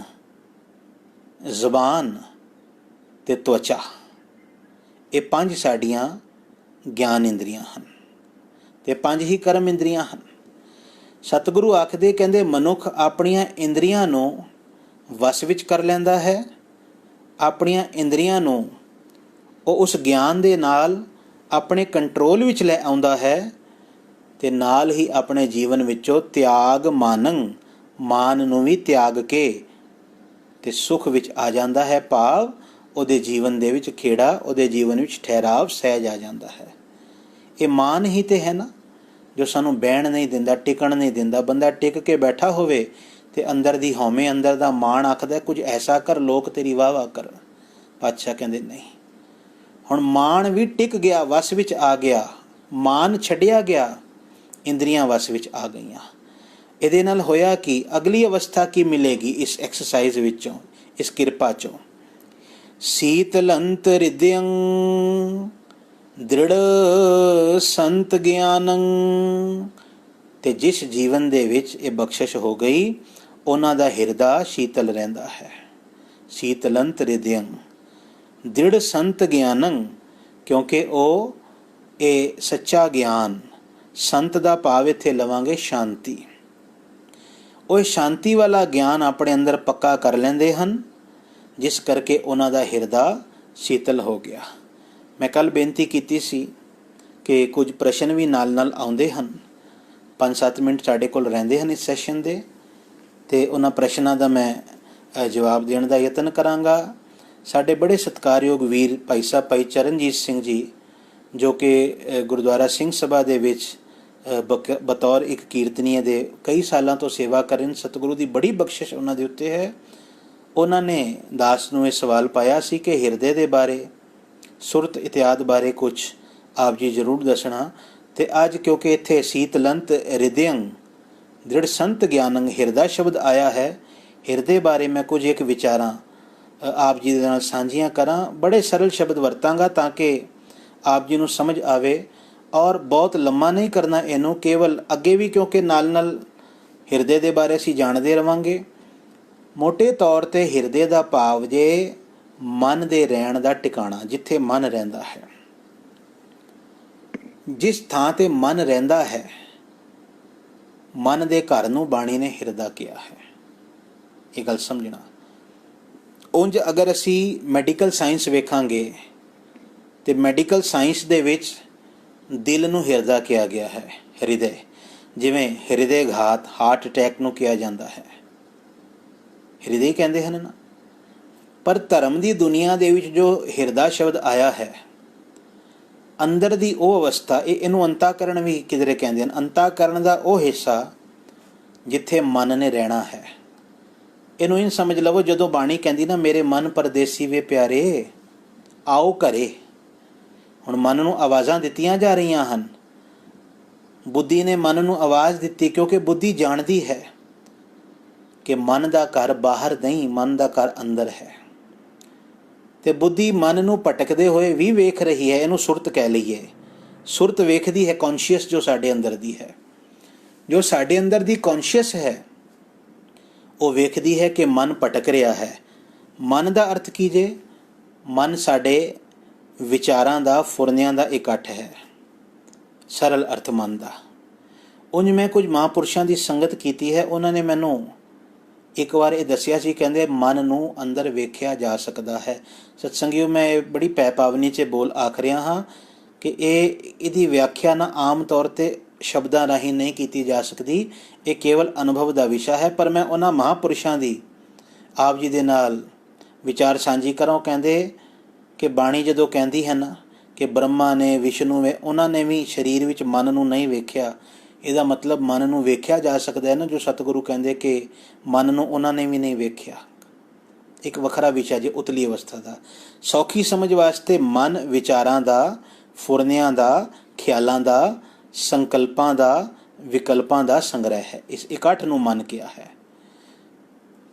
ਜ਼ੁਬਾਨ ਤੇ ਤਵਚਾ, ਇਹ 5 ਸਾਡੀਆਂ ਗਿਆਨ ਇੰਦਰੀਆਂ ਹਨ, ਤੇ 5 ਹੀ ਕਰਮ ਇੰਦਰੀਆਂ ਹਨ। ਸਤਿਗੁਰੂ ਆਖਦੇ, ਕਹਿੰਦੇ ਮਨੁੱਖ ਆਪਣੀਆਂ ਇੰਦਰੀਆਂ ਨੂੰ ਵਸ ਵਿੱਚ ਕਰ ਲੈਂਦਾ ਹੈ, ਆਪਣੀਆਂ ਇੰਦਰੀਆਂ ਨੂੰ ਉਹ ਉਸ ਗਿਆਨ ਦੇ ਨਾਲ ਆਪਣੇ ਕੰਟਰੋਲ ਵਿੱਚ ਲੈ ਆਉਂਦਾ ਹੈ, ਤੇ ਨਾਲ ਹੀ ਆਪਣੇ ਜੀਵਨ ਵਿੱਚੋਂ ਤਿਆਗ ਮਾਨੰ, ਮਾਨ ਨੂੰ ਵੀ ਤਿਆਗ ਕੇ ਤੇ ਸੁੱਖ ਵਿੱਚ ਆ ਜਾਂਦਾ ਹੈ, ਭਾਵ ਉਹਦੇ ਜੀਵਨ ਦੇ ਵਿੱਚ ਖੇੜਾ, ਉਹਦੇ ਜੀਵਨ ਵਿੱਚ ਠਹਿਰਾਵ ਸਹਿਜ ਆ ਜਾਂਦਾ ਹੈ। ਇਹ ਮਾਨ ਹੀ ਤੇ ਹੈ ਨਾ, ਜੋ ਸਾਨੂੰ ਬਹਿਣ ਨਹੀਂ ਦਿੰਦਾ, ਟਿਕਣ ਨਹੀਂ ਦਿੰਦਾ। ਬੰਦਾ ਟਿਕ ਕੇ ਬੈਠਾ ਹੋਵੇ ਤੇ ਅੰਦਰ ਦੀ ਹਉਮੈ, ਅੰਦਰ ਦਾ ਮਾਣ ਆਖਦਾ ਕੁਝ ਐਸਾ ਕਰ ਲੋਕ ਤੇਰੀ ਵਾਹ ਵਾਹ ਕਰ। ਪਾਤਸ਼ਾਹ ਕਹਿੰਦੇ ਨਹੀਂ, ਹੁਣ ਮਾਣ ਵੀ ਟਿਕ ਗਿਆ, ਵਸ ਵਿੱਚ ਆ ਗਿਆ, ਮਾਨ ਛੱਡਿਆ ਗਿਆ, ਇੰਦਰੀਆਂ ਵਸ ਵਿੱਚ ਆ ਗਈਆਂ। ਇਹਦੇ ਨਾਲ ਹੋਇਆ ਕਿ ਅਗਲੀ ਅਵਸਥਾ ਕੀ ਮਿਲੇਗੀ ਇਸ ਐਕਸਰਸਾਈਜ਼ ਵਿੱਚੋਂ, ਇਸ ਕਿਰਪਾ ਚੋਂ? ਸੀਤਲੰਤ ਰਿਦਯੰ ਦ੍ਰਿੜ ਸੰਤ ਗਿਆਨੰ, ਤੇ ਜਿਸ ਜੀਵਨ ਦੇ ਵਿੱਚ ਇਹ ਬਖਸ਼ਿਸ਼ ਹੋ ਗਈ, ਉਹਨਾਂ ਦਾ ਹਿਰਦਾ ਸ਼ੀਤਲ ਰਹਿੰਦਾ ਹੈ। ਸੀਤਲੰਤ ਰਿਦਯੰ ਦ੍ਰਿੜ ਸੰਤ ਗਿਆਨੰ, ਕਿਉਂਕਿ ਉਹ ਇਹ ਸੱਚਾ ਗਿਆਨ, ਸੰਤ ਦਾ ਭਾਵ ਇੱਥੇ ਲਵਾਂਗੇ ਸ਼ਾਂਤੀ, ਉਹ ਸ਼ਾਂਤੀ ਵਾਲਾ ਗਿਆਨ ਆਪਣੇ ਅੰਦਰ ਪੱਕਾ ਕਰ ਲੈਂਦੇ ਹਨ, ਜਿਸ ਕਰਕੇ ਉਹਨਾਂ ਦਾ ਹਿਰਦਾ ਸ਼ੀਤਲ ਹੋ ਗਿਆ। ਮੈਂ ਕੱਲ੍ਹ ਬੇਨਤੀ ਕੀਤੀ ਸੀ ਕਿ ਕੁਝ ਪ੍ਰਸ਼ਨ ਵੀ ਨਾਲ ਨਾਲ ਆਉਂਦੇ ਹਨ, 5-7 ਮਿੰਟ ਸਾਡੇ ਕੋਲ ਰਹਿੰਦੇ ਹਨ ਇਸ ਸੈਸ਼ਨ ਦੇ, ਤੇ ਉਹਨਾਂ ਪ੍ਰਸ਼ਨਾਂ ਦਾ ਮੈਂ ਜਵਾਬ ਦੇਣ ਦਾ ਯਤਨ ਕਰਾਂਗਾ। ਸਾਡੇ ਬੜੇ ਸਤਿਕਾਰਯੋਗ ਵੀਰ ਭਾਈ ਸਾਹਿਬ ਭਾਈ ਚਰਨਜੀਤ ਸਿੰਘ ਜੀ, ਜੋ ਕਿ ਗੁਰਦੁਆਰਾ ਸਿੰਘ ਸਭਾ ਦੇ ਵਿੱਚ ਬਤੌਰ ਇੱਕ ਕੀਰਤਨੀਏ ਦੇ ਕਈ ਸਾਲਾਂ ਤੋਂ ਸੇਵਾ ਕਰਨ। ਸਤਿਗੁਰੂ ਦੀ ਬੜੀ ਬਖਸ਼ਿਸ਼ ਉਹਨਾਂ ਦੇ ਉੱਤੇ ਹੈ। ਉਹਨਾਂ ਨੇ ਦਾਸ ਨੂੰ ਇਹ ਸਵਾਲ ਪਾਇਆ ਸੀ ਕਿ ਹਿਰਦੇ ਦੇ ਬਾਰੇ, ਸੁਰਤ ਇਤਿਆਦ ਬਾਰੇ ਕੁਝ ਆਪ ਜੀ ਜ਼ਰੂਰ ਦੱਸਣਾ। ਅਤੇ ਅੱਜ ਕਿਉਂਕਿ ਇੱਥੇ ਸੀਤਲੰਤ ਹਿਰਦਯੰ ਦ੍ਰਿੜ ਸੰਤ ਗਿਆਨੰ ਹਿਰਦਾ ਸ਼ਬਦ ਆਇਆ ਹੈ, ਹਿਰਦੇ ਬਾਰੇ ਮੈਂ ਕੁਝ ਇੱਕ ਵਿਚਾਰਾਂ ਆਪ ਜੀ ਦੇ ਨਾਲ ਸਾਂਝੀਆਂ ਕਰਾਂ। ਬੜੇ ਸਰਲ ਸ਼ਬਦ ਵਰਤਾਂਗਾ ਤਾਂ ਕਿ ਆਪ ਜੀ ਨੂੰ ਸਮਝ ਆਵੇ, ਔਰ ਬਹੁਤ ਲੰਮਾ ਨਹੀਂ ਕਰਨਾ ਇਹਨੂੰ, ਕੇਵਲ ਅੱਗੇ ਵੀ ਕਿਉਂਕਿ ਨਾਲ ਨਾਲ ਹਿਰਦੇ ਦੇ ਬਾਰੇ ਅਸੀਂ ਜਾਣਦੇ ਰਹਾਂਗੇ। ਮੋਟੇ ਤੌਰ 'ਤੇ ਹਿਰਦੇ ਦਾ ਭਾਵ ਜੇ ਮਨ ਦੇ ਰਹਿਣ ਦਾ ਟਿਕਾਣਾ, ਜਿੱਥੇ ਮਨ ਰਹਿੰਦਾ ਹੈ। ਜਿਸ ਥਾਂ 'ਤੇ ਮਨ ਰਹਿੰਦਾ ਹੈ, ਮਨ ਦੇ ਘਰ ਨੂੰ ਬਾਣੀ ਨੇ ਹਿਰਦਾ ਕਿਹਾ ਹੈ। ਇਹ ਗੱਲ ਸਮਝਣਾ। ਉਂਝ ਅਗਰ ਅਸੀਂ ਮੈਡੀਕਲ ਸਾਇੰਸ ਵੇਖਾਂਗੇ ਤੇ ਮੈਡੀਕਲ ਸਾਇੰਸ ਦੇ ਵਿੱਚ ਦਿਲ ਨੂੰ ਹਿਰਦਾ ਕਿਹਾ ਗਿਆ ਹੈ, ਹਿਰਦੇ। ਜਿਵੇਂ ਹਿਰਦੇ ਘਾਤ, ਹਾਰਟ ਅਟੈਕ ਨੂੰ ਕਿਹਾ ਜਾਂਦਾ ਹੈ, ਹਿਰਦੇ ਕਹਿੰਦੇ ਹਨ ਨਾ। ਪਰ ਧਰਮ ਦੀ ਦੁਨੀਆ ਦੇ ਵਿੱਚ ਜੋ ਹਿਰਦਾ ਸ਼ਬਦ ਆਇਆ ਹੈ, ਅੰਦਰ ਦੀ ਉਹ ਅਵਸਥਾ, ਇਹਨੂੰ ਅੰਤਾਕਰਣ ਵੀ ਕਿਧਰੇ ਕਹਿੰਦੇ ਹਨ। ਅੰਤਾਕਰਣ ਦਾ ਉਹ ਹਿੱਸਾ ਜਿੱਥੇ ਮਨ ਨੇ ਰਹਿਣਾ ਹੈ। ਇਹਨੂੰ ਇੰਝ ਸਮਝ ਲਵੋ, ਜਦੋਂ ਬਾਣੀ ਕਹਿੰਦੀ ਨਾ ਮੇਰੇ ਮਨ ਪਰਦੇਸੀ ਵੇ ਪਿਆਰੇ ਆਓ ਘਰੇ। ਹੁਣ ਮਨ ਨੂੰ ਆਵਾਜ਼ਾਂ ਦਿੱਤੀਆਂ ਜਾ ਰਹੀਆਂ ਹਨ। ਬੁੱਧੀ ਨੇ ਮਨ ਨੂੰ ਆਵਾਜ਼ ਦਿੱਤੀ ਕਿਉਂਕਿ ਬੁੱਧੀ ਜਾਣਦੀ ਹੈ ਕਿ ਮਨ ਦਾ ਘਰ ਬਾਹਰ ਨਹੀਂ, ਮਨ ਦਾ ਘਰ ਅੰਦਰ ਹੈ। ਤੇ ਬੁੱਧੀ ਮਨ ਨੂੰ ਭਟਕਦੇ ਹੋਏ ਵੀ ਵੇਖ ਰਹੀ ਹੈ। ਇਹਨੂੰ ਸੁਰਤ ਕਹਿ ਲਈਏ। ਸੁਰਤ ਵੇਖਦੀ ਹੈ ਕੌਨਸ਼ੀਅਸ ਜੋ ਸਾਡੇ ਅੰਦਰ ਦੀ ਹੈ, ਜੋ ਸਾਡੇ ਅੰਦਰ ਦੀ ਕੌਨਸ਼ੀਅਸ ਹੈ, ਉਹ ਵੇਖਦੀ ਹੈ ਕਿ ਮਨ ਭਟਕ ਰਿਹਾ ਹੈ। ਮਨ ਦਾ ਅਰਥ ਕੀ ਜੇ? ਮਨ ਸਾਡੇ ਵਿਚਾਰਾਂ ਦਾ, ਫੁਰਨਿਆਂ ਦਾ ਇਕੱਠ ਹੈ। ਸਰਲ ਅਰਥ ਮਨ ਦਾ। ਉਂਝ ਮੈਂ ਕੁਝ ਮਹਾਂਪੁਰਸ਼ਾਂ ਦੀ ਸੰਗਤ ਕੀਤੀ ਹੈ, ਉਹਨਾਂ ਨੇ ਮੈਨੂੰ ਇੱਕ ਵਾਰ ਇਹ ਦੱਸਿਆ ਸੀ, ਕਹਿੰਦੇ ਮਨ ਨੂੰ ਅੰਦਰ ਵੇਖਿਆ ਜਾ ਸਕਦਾ ਹੈ। ਸਤਸੰਗੀਓ, ਮੈਂ ਬੜੀ ਪੈ ਪਾਵਨੀ 'ਚ ਬੋਲ ਆਖ ਰਿਹਾ ਹਾਂ ਕਿ ਇਹਦੀ ਵਿਆਖਿਆ ਨਾ ਆਮ ਤੌਰ 'ਤੇ ਸ਼ਬਦਾਂ ਰਾਹੀਂ ਨਹੀਂ ਕੀਤੀ ਜਾ ਸਕਦੀ। ਇਹ ਕੇਵਲ ਅਨੁਭਵ ਦਾ ਵਿਸ਼ਾ ਹੈ। ਪਰ ਮੈਂ ਉਹਨਾਂ ਮਹਾਂਪੁਰਸ਼ਾਂ ਦੀ ਆਪ ਜੀ ਦੇ ਨਾਲ ਵਿਚਾਰ ਸਾਂਝੀ ਕਰਾਂ। ਉਹ ਕਹਿੰਦੇ ਕਿ ਬਾਣੀ ਜਦੋਂ ਕਹਿੰਦੀ ਹੈ ਨਾ ਕਿ ਬ੍ਰਹਮਾ ਨੇ, ਵਿਸ਼ਨੂੰ ਨੇ, ਉਹਨਾਂ ਨੇ ਵੀ ਸਰੀਰ ਵਿੱਚ ਮਨ ਨੂੰ ਨਹੀਂ ਵੇਖਿਆ। ਇਹਦਾ ਮਤਲਬ ਮਨ ਨੂੰ ਵੇਖਿਆ ਜਾ ਸਕਦਾ ਹੈ ਨਾ, ਜੋ ਸਤਿਗੁਰੂ ਕਹਿੰਦੇ ਕਿ ਮਨ ਨੂੰ ਉਹਨਾਂ ਨੇ ਵੀ ਨਹੀਂ ਵੇਖਿਆ। ਇੱਕ ਵੱਖਰਾ ਵਿਸ਼ਾ ਜੇ ਉਤਲੀ ਅਵਸਥਾ ਦਾ। ਸੌਖੀ ਸਮਝ ਵਾਸਤੇ ਮਨ ਵਿਚਾਰਾਂ ਦਾ, ਫੁਰਨਿਆਂ ਦਾ, ਖਿਆਲਾਂ ਦਾ, ਸੰਕਲਪਾਂ ਦਾ, ਵਿਕਲਪਾਂ ਦਾ ਸੰਗ੍ਰਹਿ ਹੈ। ਇਸ ਇਕੱਠ ਨੂੰ ਮਨ ਕਿਹਾ ਹੈ।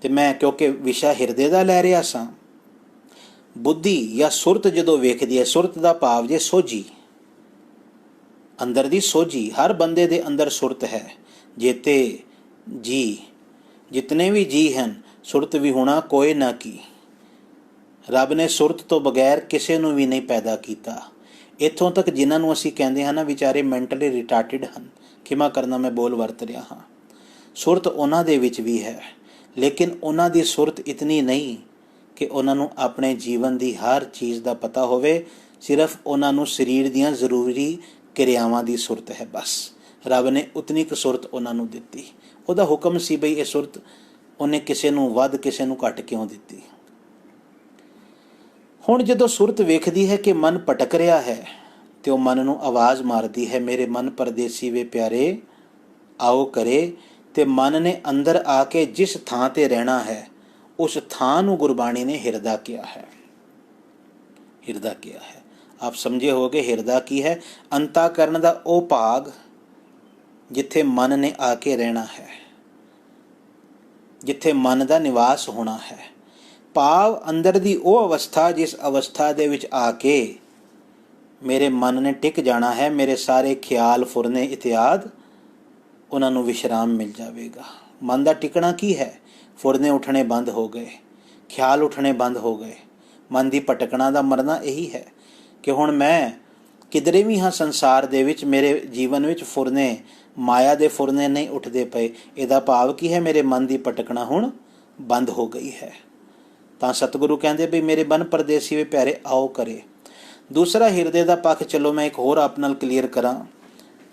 ਤੇ ਮੈਂ ਕਿਉਂਕਿ ਵਿਸ਼ਾ ਹਿਰਦੇ ਦਾ ਲੈ ਰਿਹਾ ਸਾਂ, ਬੁੱਧੀ ਜਾਂ ਸੁਰਤ ਜਦੋਂ ਵੇਖਦੀ ਹੈ, ਸੁਰਤ ਦਾ ਭਾਵ ਜੇ ਸੋਝੀ, ਅੰਦਰ ਦੀ ਸੋਝੀ। ਹਰ ਬੰਦੇ ਦੇ ਅੰਦਰ ਸੁਰਤ ਹੈ। ਜੇਤੇ ਜੀ, ਜਿਤਨੇ ਵੀ ਜੀ ਹਨ, ਸੁਰਤ ਵੀ ਹੋਣਾ ਕੋਈ ਨਾ ਕੀ। ਰੱਬ ਨੇ ਸੁਰਤ ਤੋਂ ਬਗੈਰ ਕਿਸੇ ਨੂੰ ਵੀ ਨਹੀਂ ਪੈਦਾ ਕੀਤਾ। ਇੱਥੋਂ ਤੱਕ ਜਿਨ੍ਹਾਂ ਨੂੰ ਅਸੀਂ ਕਹਿੰਦੇ ਹਾਂ ਨਾ ਵਿਚਾਰੇ ਮੈਂਟਲੀ ਰਿਟਾਰਟਿਡ ਹਨ, ਖਿਮਾ ਕਰਨਾ ਮੈਂ ਬੋਲ ਵਰਤ ਰਿਹਾ ਹਾਂ, ਸੁਰਤ ਉਹਨਾਂ ਦੇ ਵਿੱਚ ਵੀ ਹੈ। ਲੇਕਿਨ ਉਹਨਾਂ ਦੀ ਸੁਰਤ ਇਤਨੀ ਨਹੀਂ ਕਿ ਉਹਨਾਂ ਨੂੰ ਆਪਣੇ ਜੀਵਨ ਦੀ ਹਰ ਚੀਜ਼ ਦਾ ਪਤਾ ਹੋਵੇ। ਸਿਰਫ ਉਹਨਾਂ ਨੂੰ ਸਰੀਰ ਦੀਆਂ ਜ਼ਰੂਰੀ ਕਿਰਿਆਵਾਂ ਦੀ ਸੁਰਤ ਹੈ। ਬਸ ਰੱਬ ਨੇ ਉਤਨੀ ਕੁ ਸੁਰਤ ਉਹਨਾਂ ਨੂੰ ਦਿੱਤੀ। ਉਹਦਾ ਹੁਕਮ ਸੀ ਬਈ ਇਹ ਸੁਰਤ ਉਹਨੇ ਕਿਸੇ ਨੂੰ ਵੱਧ, ਕਿਸੇ ਨੂੰ ਘੱਟ ਕਿਉਂ ਦਿੱਤੀ। ਹੁਣ ਜਦੋਂ ਸੁਰਤ ਵੇਖਦੀ ਹੈ ਕਿ ਮਨ ਭਟਕ ਰਿਹਾ ਹੈ, ਤੇ ਉਹ ਮਨ ਨੂੰ ਆਵਾਜ਼ ਮਾਰਦੀ ਹੈ, ਮੇਰੇ ਮਨ ਪਰਦੇਸੀ ਵੇ ਪਿਆਰੇ ਆਓ ਘਰੇ। ਤੇ ਮਨ ਨੇ ਅੰਦਰ ਆ ਕੇ ਜਿਸ ਥਾਂ 'ਤੇ ਰਹਿਣਾ ਹੈ, ਉਸ ਥਾਂ ਨੂੰ ਗੁਰਬਾਣੀ ਨੇ ਹਿਰਦਾ ਕਿਹਾ ਹੈ। ਹਿਰਦਾ ਕਿਹਾ ਹੈ। ਆਪ ਸਮਝੇ ਹੋਗੇ ਹਿਰਦਾ ਕੀ ਹੈ? ਅੰਤਾਕਰਨ ਦਾ ਉਹ ਭਾਗ ਜਿੱਥੇ ਮਨ ਨੇ ਆ ਕੇ ਰਹਿਣਾ ਹੈ, ਜਿੱਥੇ ਮਨ ਦਾ ਨਿਵਾਸ ਹੋਣਾ ਹੈ। ਭਾਵ ਅੰਦਰ ਦੀ ਉਹ ਅਵਸਥਾ ਜਿਸ ਅਵਸਥਾ ਦੇ ਵਿੱਚ ਆ ਕੇ ਮੇਰੇ ਮਨ ਨੇ ਟਿਕ ਜਾਣਾ ਹੈ। ਮੇਰੇ ਸਾਰੇ ਖਿਆਲ, ਫੁਰਨੇ ਇਤਿਆਦ, ਉਹਨਾਂ ਨੂੰ ਵਿਸ਼ਰਾਮ ਮਿਲ ਜਾਵੇਗਾ। ਮਨ ਦਾ ਟਿਕਣਾ ਕੀ ਹੈ? ਫੁਰਨੇ ਉੱਠਣੇ ਬੰਦ ਹੋ ਗਏ, ਖਿਆਲ ਉੱਠਣੇ ਬੰਦ ਹੋ ਗਏ। ਮਨ ਦੀ ਭਟਕਣਾ ਦਾ ਮਰਨਾ ਇਹੀ ਹੈ ਕਿ ਹੁਣ ਮੈਂ ਕਿਧਰੇ ਵੀ ਹਾਂ ਸੰਸਾਰ ਦੇ ਵਿੱਚ, ਮੇਰੇ ਜੀਵਨ ਵਿੱਚ ਫੁਰਨੇ, ਮਾਇਆ ਦੇ ਫੁਰਨੇ ਨਹੀਂ ਉੱਠਦੇ ਪਏ। ਇਹਦਾ ਭਾਵ ਕੀ ਹੈ? ਮੇਰੇ ਮਨ ਦੀ ਭਟਕਣਾ ਹੁਣ ਬੰਦ ਹੋ ਗਈ ਹੈ। ਤਾਂ ਸਤਿਗੁਰੂ ਕਹਿੰਦੇ ਵੀ ਮੇਰੇ ਮਨ ਪਰਦੇਸੀ ਵੇ ਪਿਆਰੇ ਆਓ ਕਰੇ। ਦੂਸਰਾ ਹਿਰਦੇ ਦਾ ਪੱਖ, ਚਲੋ ਮੈਂ ਇੱਕ ਹੋਰ ਆਪ ਨਾਲ ਕਲੀਅਰ ਕਰਾਂ।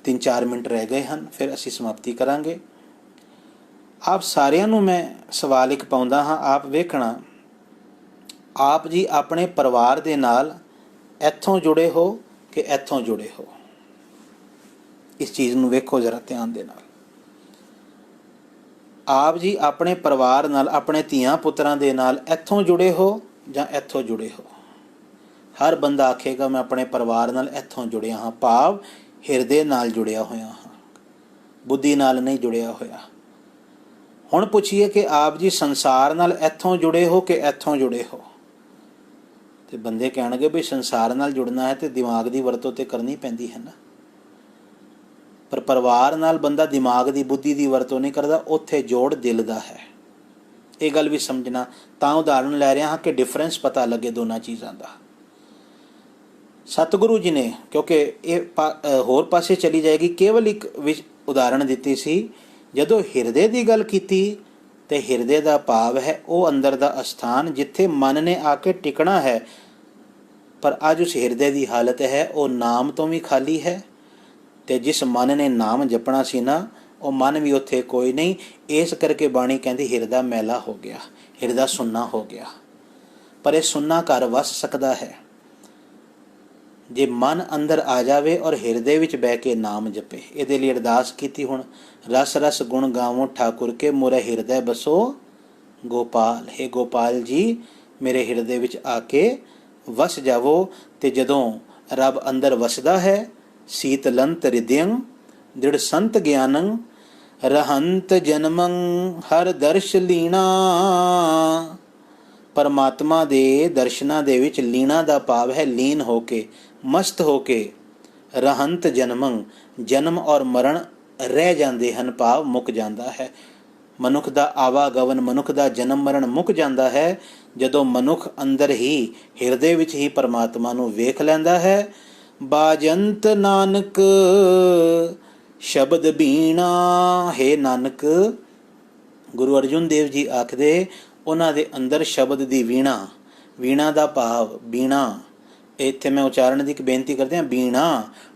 3-4 ਮਿੰਟ ਰਹਿ ਗਏ ਹਨ, ਫਿਰ ਅਸੀਂ ਸਮਾਪਤੀ ਕਰਾਂਗੇ। ਆਪ ਸਾਰਿਆਂ ਨੂੰ ਮੈਂ ਸਵਾਲ ਇੱਕ ਪਾਉਂਦਾ ਹਾਂ, ਆਪ ਵੇਖਣਾ, ਆਪ ਜੀ ਆਪਣੇ ਪਰਿਵਾਰ ਦੇ ਨਾਲ ਇੱਥੋਂ ਜੁੜੇ ਹੋ ਕਿ ਇੱਥੋਂ ਜੁੜੇ ਹੋ? इस चीज़ ਨੂੰ ਵੇਖੋ ਜ਼ਰਾ ਧਿਆਨ ਦੇ ਨਾਲ। ਆਪ ਜੀ ਆਪਣੇ ਪਰਿਵਾਰ ਨਾਲ, ਆਪਣੇ ਧੀਆਂ ਪੁੱਤਰਾਂ ਦੇ ਨਾਲ ਇੱਥੋਂ ਜੁੜੇ ਹੋ ਜਾਂ ਇੱਥੋਂ ਜੁੜੇ ਹੋ। ਹਰ ਬੰਦਾ ਆਖੇਗਾ ਮੈਂ ਆਪਣੇ ਪਰਿਵਾਰ ਨਾਲ ਇੱਥੋਂ ਜੁੜਿਆ ਹਾਂ, ਭਾਵ ਹਿਰਦੇ ਨਾਲ ਜੁੜਿਆ ਹੋਇਆ ਹਾਂ, ਬੁੱਧੀ ਨਾਲ ਨਹੀਂ ਜੁੜਿਆ ਹੋਇਆ। ਹੁਣ ਪੁੱਛੀਏ ਕਿ ਆਪ ਜੀ ਸੰਸਾਰ ਨਾਲ ਇੱਥੋਂ ਜੁੜੇ ਹੋ ਕਿ ਇੱਥੋਂ ਜੁੜੇ ਹੋ? ਤੇ ਬੰਦੇ ਕਹਿਣਗੇ ਵੀ ਸੰਸਾਰ ਨਾਲ ਜੁੜਨਾ ਹੈ ਤੇ ਦਿਮਾਗ ਦੀ ਵਰਤੋਂ ਤੇ ਕਰਨੀ ਪੈਂਦੀ ਹੈ ਨਾ। ਪਰ ਪਰਿਵਾਰ ਨਾਲ ਬੰਦਾ ਦਿਮਾਗ ਦੀ, ਬੁੱਧੀ ਦੀ ਵਰਤੋਂ ਨਹੀਂ ਕਰਦਾ, ਉੱਥੇ ਜੋੜ ਦਿਲ ਦਾ ਹੈ। ਇਹ ਗੱਲ ਵੀ ਸਮਝਣਾ। ਤਾਂ ਉਦਾਹਰਨ ਲੈ ਰਿਹਾ ਹਾਂ ਕਿ ਡਿਫਰੈਂਸ ਪਤਾ ਲੱਗੇ ਦੋਨਾਂ ਚੀਜ਼ਾਂ ਦਾ। ਸਤਿਗੁਰੂ ਜੀ ਨੇ, ਕਿਉਂਕਿ ਇਹ ਹੋਰ ਪਾਸੇ ਚਲੀ ਜਾਏਗੀ, ਕੇਵਲ ਇੱਕ ਉਦਾਹਰਣ ਦਿੱਤੀ ਸੀ। ਜਦੋਂ ਹਿਰਦੇ ਦੀ ਗੱਲ ਕੀਤੀ ਤੇ ਹਿਰਦੇ ਦਾ ਭਾਵ ਹੈ ਉਹ ਅੰਦਰ ਦਾ ਅਸਥਾਨ ਜਿੱਥੇ ਮਨ ਨੇ ਆ ਕੇ ਟਿਕਣਾ ਹੈ। ਪਰ ਅੱਜ ਉਸ ਹਿਰਦੇ ਦੀ ਹਾਲਤ ਹੈ ਉਹ ਨਾਮ ਤੋਂ ਵੀ ਖਾਲੀ ਹੈ, ਤੇ ਜਿਸ ਮਨ ਨੇ ਨਾਮ ਜਪਣਾ ਸੀ ਨਾ, ਉਹ ਮਨ ਵੀ ਉੱਥੇ ਕੋਈ ਨਹੀਂ। ਇਸ ਕਰਕੇ ਬਾਣੀ ਕਹਿੰਦੀ ਹਿਰਦਾ ਮੈਲਾ ਹੋ ਗਿਆ, ਹਿਰਦਾ ਸੁੰਨਾ ਹੋ ਗਿਆ। ਪਰ ਇਹ ਸੁੰਨਾ ਘਰ ਵਸ ਸਕਦਾ ਹੈ ਜੇ ਮਨ ਅੰਦਰ ਆ ਜਾਵੇ ਔਰ ਹਿਰਦੇ ਵਿੱਚ ਬਹਿ ਕੇ ਨਾਮ ਜਪੇ। ਇਹਦੇ ਲਈ ਅਰਦਾਸ ਕੀਤੀ ਹੁਣ, ਰਸ ਰਸ ਗੁਣ ਗਾਵੋ ਠਾਕੁਰ ਕੇ ਮੁਰੇ ਹਿਰਦੈ ਬਸੋ ਗੋਪਾਲ। ਹੇ ਗੋਪਾਲ ਜੀ, ਮੇਰੇ ਹਿਰਦੇ ਵਿੱਚ ਆ ਕੇ ਵਸ ਜਾਵੋ। ਤੇ ਜਦੋਂ ਰੱਬ ਅੰਦਰ ਵਸਦਾ ਹੈ, ਸੀਤਲੰਤ ਹ੍ਰਿਦਯੰ ਦ੍ਰਿੜ ਸੰਤ ਗਿਆਨੰ ਰਹੰਤ ਜਨਮੰ ਹਰ ਦਰਸ਼ ਲੀਣਾ। ਪਰਮਾਤਮਾ ਦੇ ਦਰਸ਼ਨਾਂ ਦੇ ਵਿੱਚ ਲੀਣਾ ਦਾ ਭਾਵ ਹੈ ਲੀਨ ਹੋ ਕੇ, ਮਸਤ ਹੋ ਕੇ। ਰਹੰਤ ਜਨਮੰ, ਜਨਮ ਔਰ ਮਰਨ ਰਹਿ ਜਾਂਦੇ ਹਨ, ਭਾਵ ਮੁੱਕ ਜਾਂਦਾ ਹੈ। ਮਨੁੱਖ ਦਾ ਆਵਾਗਮਨ, ਮਨੁੱਖ ਦਾ ਜਨਮ ਮਰਨ ਮੁੱਕ ਜਾਂਦਾ ਹੈ ਜਦੋਂ ਮਨੁੱਖ ਅੰਦਰ ਹੀ, ਹਿਰਦੇ ਵਿੱਚ ਹੀ ਪਰਮਾਤਮਾ ਨੂੰ ਵੇਖ ਲੈਂਦਾ ਹੈ। ਬਾਜੰਤ ਨਾਨਕ ਸ਼ਬਦ ਬੀਣਾ। ਹੈ ਨਾਨਕ, ਗੁਰੂ ਅਰਜੁਨ ਦੇਵ ਜੀ ਆਖਦੇ ਉਹਨਾਂ ਦੇ ਅੰਦਰ ਸ਼ਬਦ ਦੀ ਵੀਣਾ। ਵੀਣਾ ਦਾ ਭਾਵ ਬੀਣਾ, ਇੱਥੇ ਮੈਂ ਉਚਾਰਨ ਦੀ ਇੱਕ ਬੇਨਤੀ ਕਰਦੇ ਹਾਂ, ਬੀਣਾ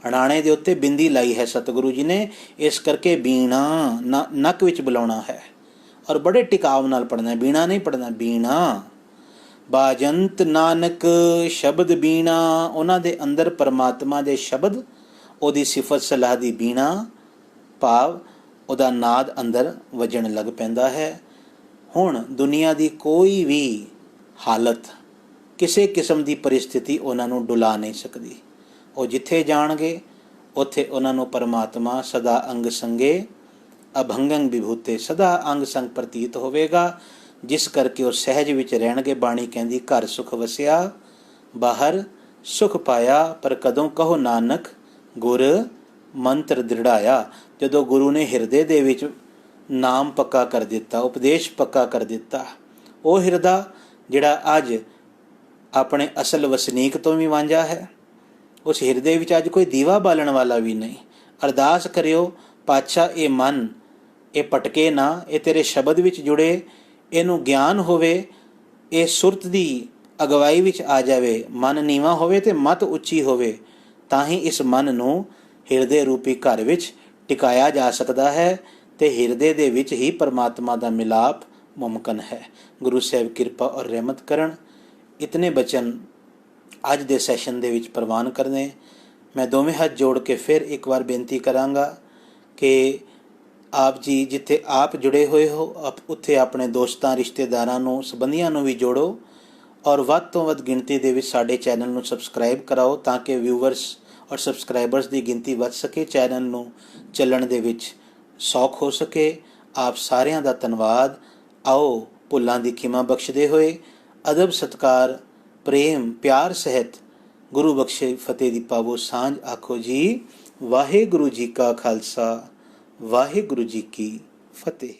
ਹਣਾਣੇ ਦੇ ਉੱਤੇ ਬਿੰਦੀ ਲਾਈ ਹੈ ਸਤਿਗੁਰੂ ਜੀ ਨੇ, ਇਸ ਕਰਕੇ ਬੀਣਾ ਨੱਕ ਵਿੱਚ ਬੁਲਾਉਣਾ ਹੈ ਔਰ ਬੜੇ ਟਿਕਾਵ ਨਾਲ ਪੜ੍ਹਨਾ ਹੈ। ਬੀਣਾ ਨਹੀਂ ਪੜ੍ਹਨਾ, ਬੀਣਾ। ਬਾਜੰਤ ਨਾਨਕ ਸ਼ਬਦ ਬੀਣਾ, ਉਹਨਾਂ ਦੇ ਅੰਦਰ ਪਰਮਾਤਮਾ ਦੇ ਸ਼ਬਦ, ਉਹਦੀ ਸਿਫਤ ਸਲਾਹ ਦੀ ਬੀਣਾ, ਭਾਵ ਉਹਦਾ ਨਾਦ ਅੰਦਰ ਵੱਜਣ ਲੱਗ ਪੈਂਦਾ ਹੈ। ਹੁਣ ਦੁਨੀਆ ਦੀ ਕੋਈ ਵੀ ਹਾਲਤ, ਕਿਸੇ ਕਿਸਮ ਦੀ ਪਰਿਸਥਿਤੀ ਉਹਨਾਂ ਨੂੰ ਡੁਲਾ ਨਹੀਂ ਸਕਦੀ। ਉਹ ਜਿੱਥੇ ਜਾਣਗੇ ਉੱਥੇ ਉਹਨਾਂ ਨੂੰ ਪਰਮਾਤਮਾ ਸਦਾ ਅੰਗ ਸੰਗੇ ਅਭੰਗੰ ਵਿਭੂਤੇ, ਸਦਾ ਅੰਗ ਸੰਗ ਪ੍ਰਤੀਤ ਹੋਵੇਗਾ, ਜਿਸ ਕਰਕੇ ਉਹ ਸਹਿਜ ਵਿੱਚ ਰਹਿਣਗੇ। ਬਾਣੀ ਕਹਿੰਦੀ ਘਰ ਸੁਖ ਵਸਿਆ ਬਾਹਰ ਸੁਖ ਪਾਇਆ, ਪਰ ਕਦੋਂ ਕਹੋ ਨਾਨਕ ਗੁਰ ਮੰਤਰ ਦ੍ਰਿੜਾਇਆ। ਜਦੋਂ ਗੁਰੂ ਨੇ ਹਿਰਦੇ ਦੇ ਵਿੱਚ ਨਾਮ ਪੱਕਾ ਕਰ ਦਿੱਤਾ, ਉਪਦੇਸ਼ ਪੱਕਾ ਕਰ ਦਿੱਤਾ, ਉਹ ਹਿਰਦਾ ਜਿਹੜਾ ਅੱਜ ਆਪਣੇ ਅਸਲ ਵਸਨੀਕ ਤੋਂ ਵੀ ਵਾਂਝਾ ਹੈ, ਉਸ ਹਿਰਦੇ ਵਿੱਚ ਅੱਜ ਕੋਈ ਦੀਵਾ ਬਾਲਣ ਵਾਲਾ ਵੀ ਨਹੀਂ। ਅਰਦਾਸ ਕਰਿਓ, ਪਾਤਸ਼ਾਹ ਇਹ ਮਨ ਇਹ ਭਟਕੇ ਨਾ, ਇਹ ਤੇਰੇ ਸ਼ਬਦ ਵਿੱਚ ਜੁੜੇ, ਇਹਨੂੰ ਗਿਆਨ ਹੋਵੇ, ਇਹ ਸੁਰਤ ਦੀ ਅਗਵਾਈ ਵਿੱਚ ਆ ਜਾਵੇ। ਮਨ ਨੀਵਾਂ ਹੋਵੇ ਤੇ ਮਤ ਉੱਚੀ ਹੋਵੇ, ਤਾਂ ਹੀ ਇਸ ਮਨ ਨੂੰ ਹਿਰਦੇ ਰੂਪੀ ਘਰ ਵਿੱਚ ਟਿਕਾਇਆ ਜਾ ਸਕਦਾ ਹੈ ਤੇ ਹਿਰਦੇ ਦੇ ਵਿੱਚ ਹੀ ਪਰਮਾਤਮਾ ਦਾ ਮਿਲਾਪ ਮੁਮਕਨ ਹੈ। ਗੁਰੂ ਸਾਹਿਬ ਕਿਰਪਾ ਔਰ ਰਹਿਮਤ ਕਰਨ। ਇਤਨੇ ਬਚਨ ਅੱਜ ਦੇ ਸੈਸ਼ਨ ਦੇ ਵਿੱਚ ਪ੍ਰਵਾਨ ਕਰਨੇ। ਮੈਂ ਦੋਵੇਂ ਹੱਥ ਜੋੜ ਕੇ ਫਿਰ ਇੱਕ ਵਾਰ ਬੇਨਤੀ ਕਰਾਂਗਾ ਕਿ ਆਪ ਜੀ ਜਿੱਥੇ ਆਪ ਜੁੜੇ ਹੋਏ ਹੋ ਉੱਥੇ ਆਪਣੇ ਦੋਸਤਾਂ, ਰਿਸ਼ਤੇਦਾਰਾਂ ਨੂੰ, ਸੰਬੰਧੀਆਂ ਨੂੰ ਵੀ ਜੋੜੋ ਔਰ ਵੱਧ ਤੋਂ ਵੱਧ ਗਿਣਤੀ ਦੇ ਵਿੱਚ ਸਾਡੇ ਚੈਨਲ ਨੂੰ ਸਬਸਕ੍ਰਾਈਬ ਕਰਾਓ ਤਾਂ ਕਿ ਵਿਊਵਰਸ ਔਰ ਸਬਸਕ੍ਰਾਈਬਰਸ ਦੀ ਗਿਣਤੀ ਵੱਧ ਸਕੇ, ਚੈਨਲ ਨੂੰ ਚੱਲਣ ਦੇ ਵਿੱਚ ਸੌਖ ਹੋ ਸਕੇ। ਆਪ ਸਾਰਿਆਂ ਦਾ ਧੰਨਵਾਦ। ਆਓ ਭੁੱਲਾਂ ਦੀ ਖਿਮਾ ਬਖਸ਼ਦੇ ਹੋਏ ਅਦਬ, ਸਤਿਕਾਰ, ਪ੍ਰੇਮ, ਪਿਆਰ ਸਹਿਤ ਗੁਰੂ ਬਖਸ਼ੇ ਫਤਿਹ ਦੀ ਪਾਵੋ ਸਾਂਝ ਆਖੋ ਜੀ। ਵਾਹਿਗੁਰੂ ਜੀ ਕਾ ਖਾਲਸਾ, ਵਾਹਿਗੁਰੂ ਜੀ ਕੀ ਫਤਿਹ।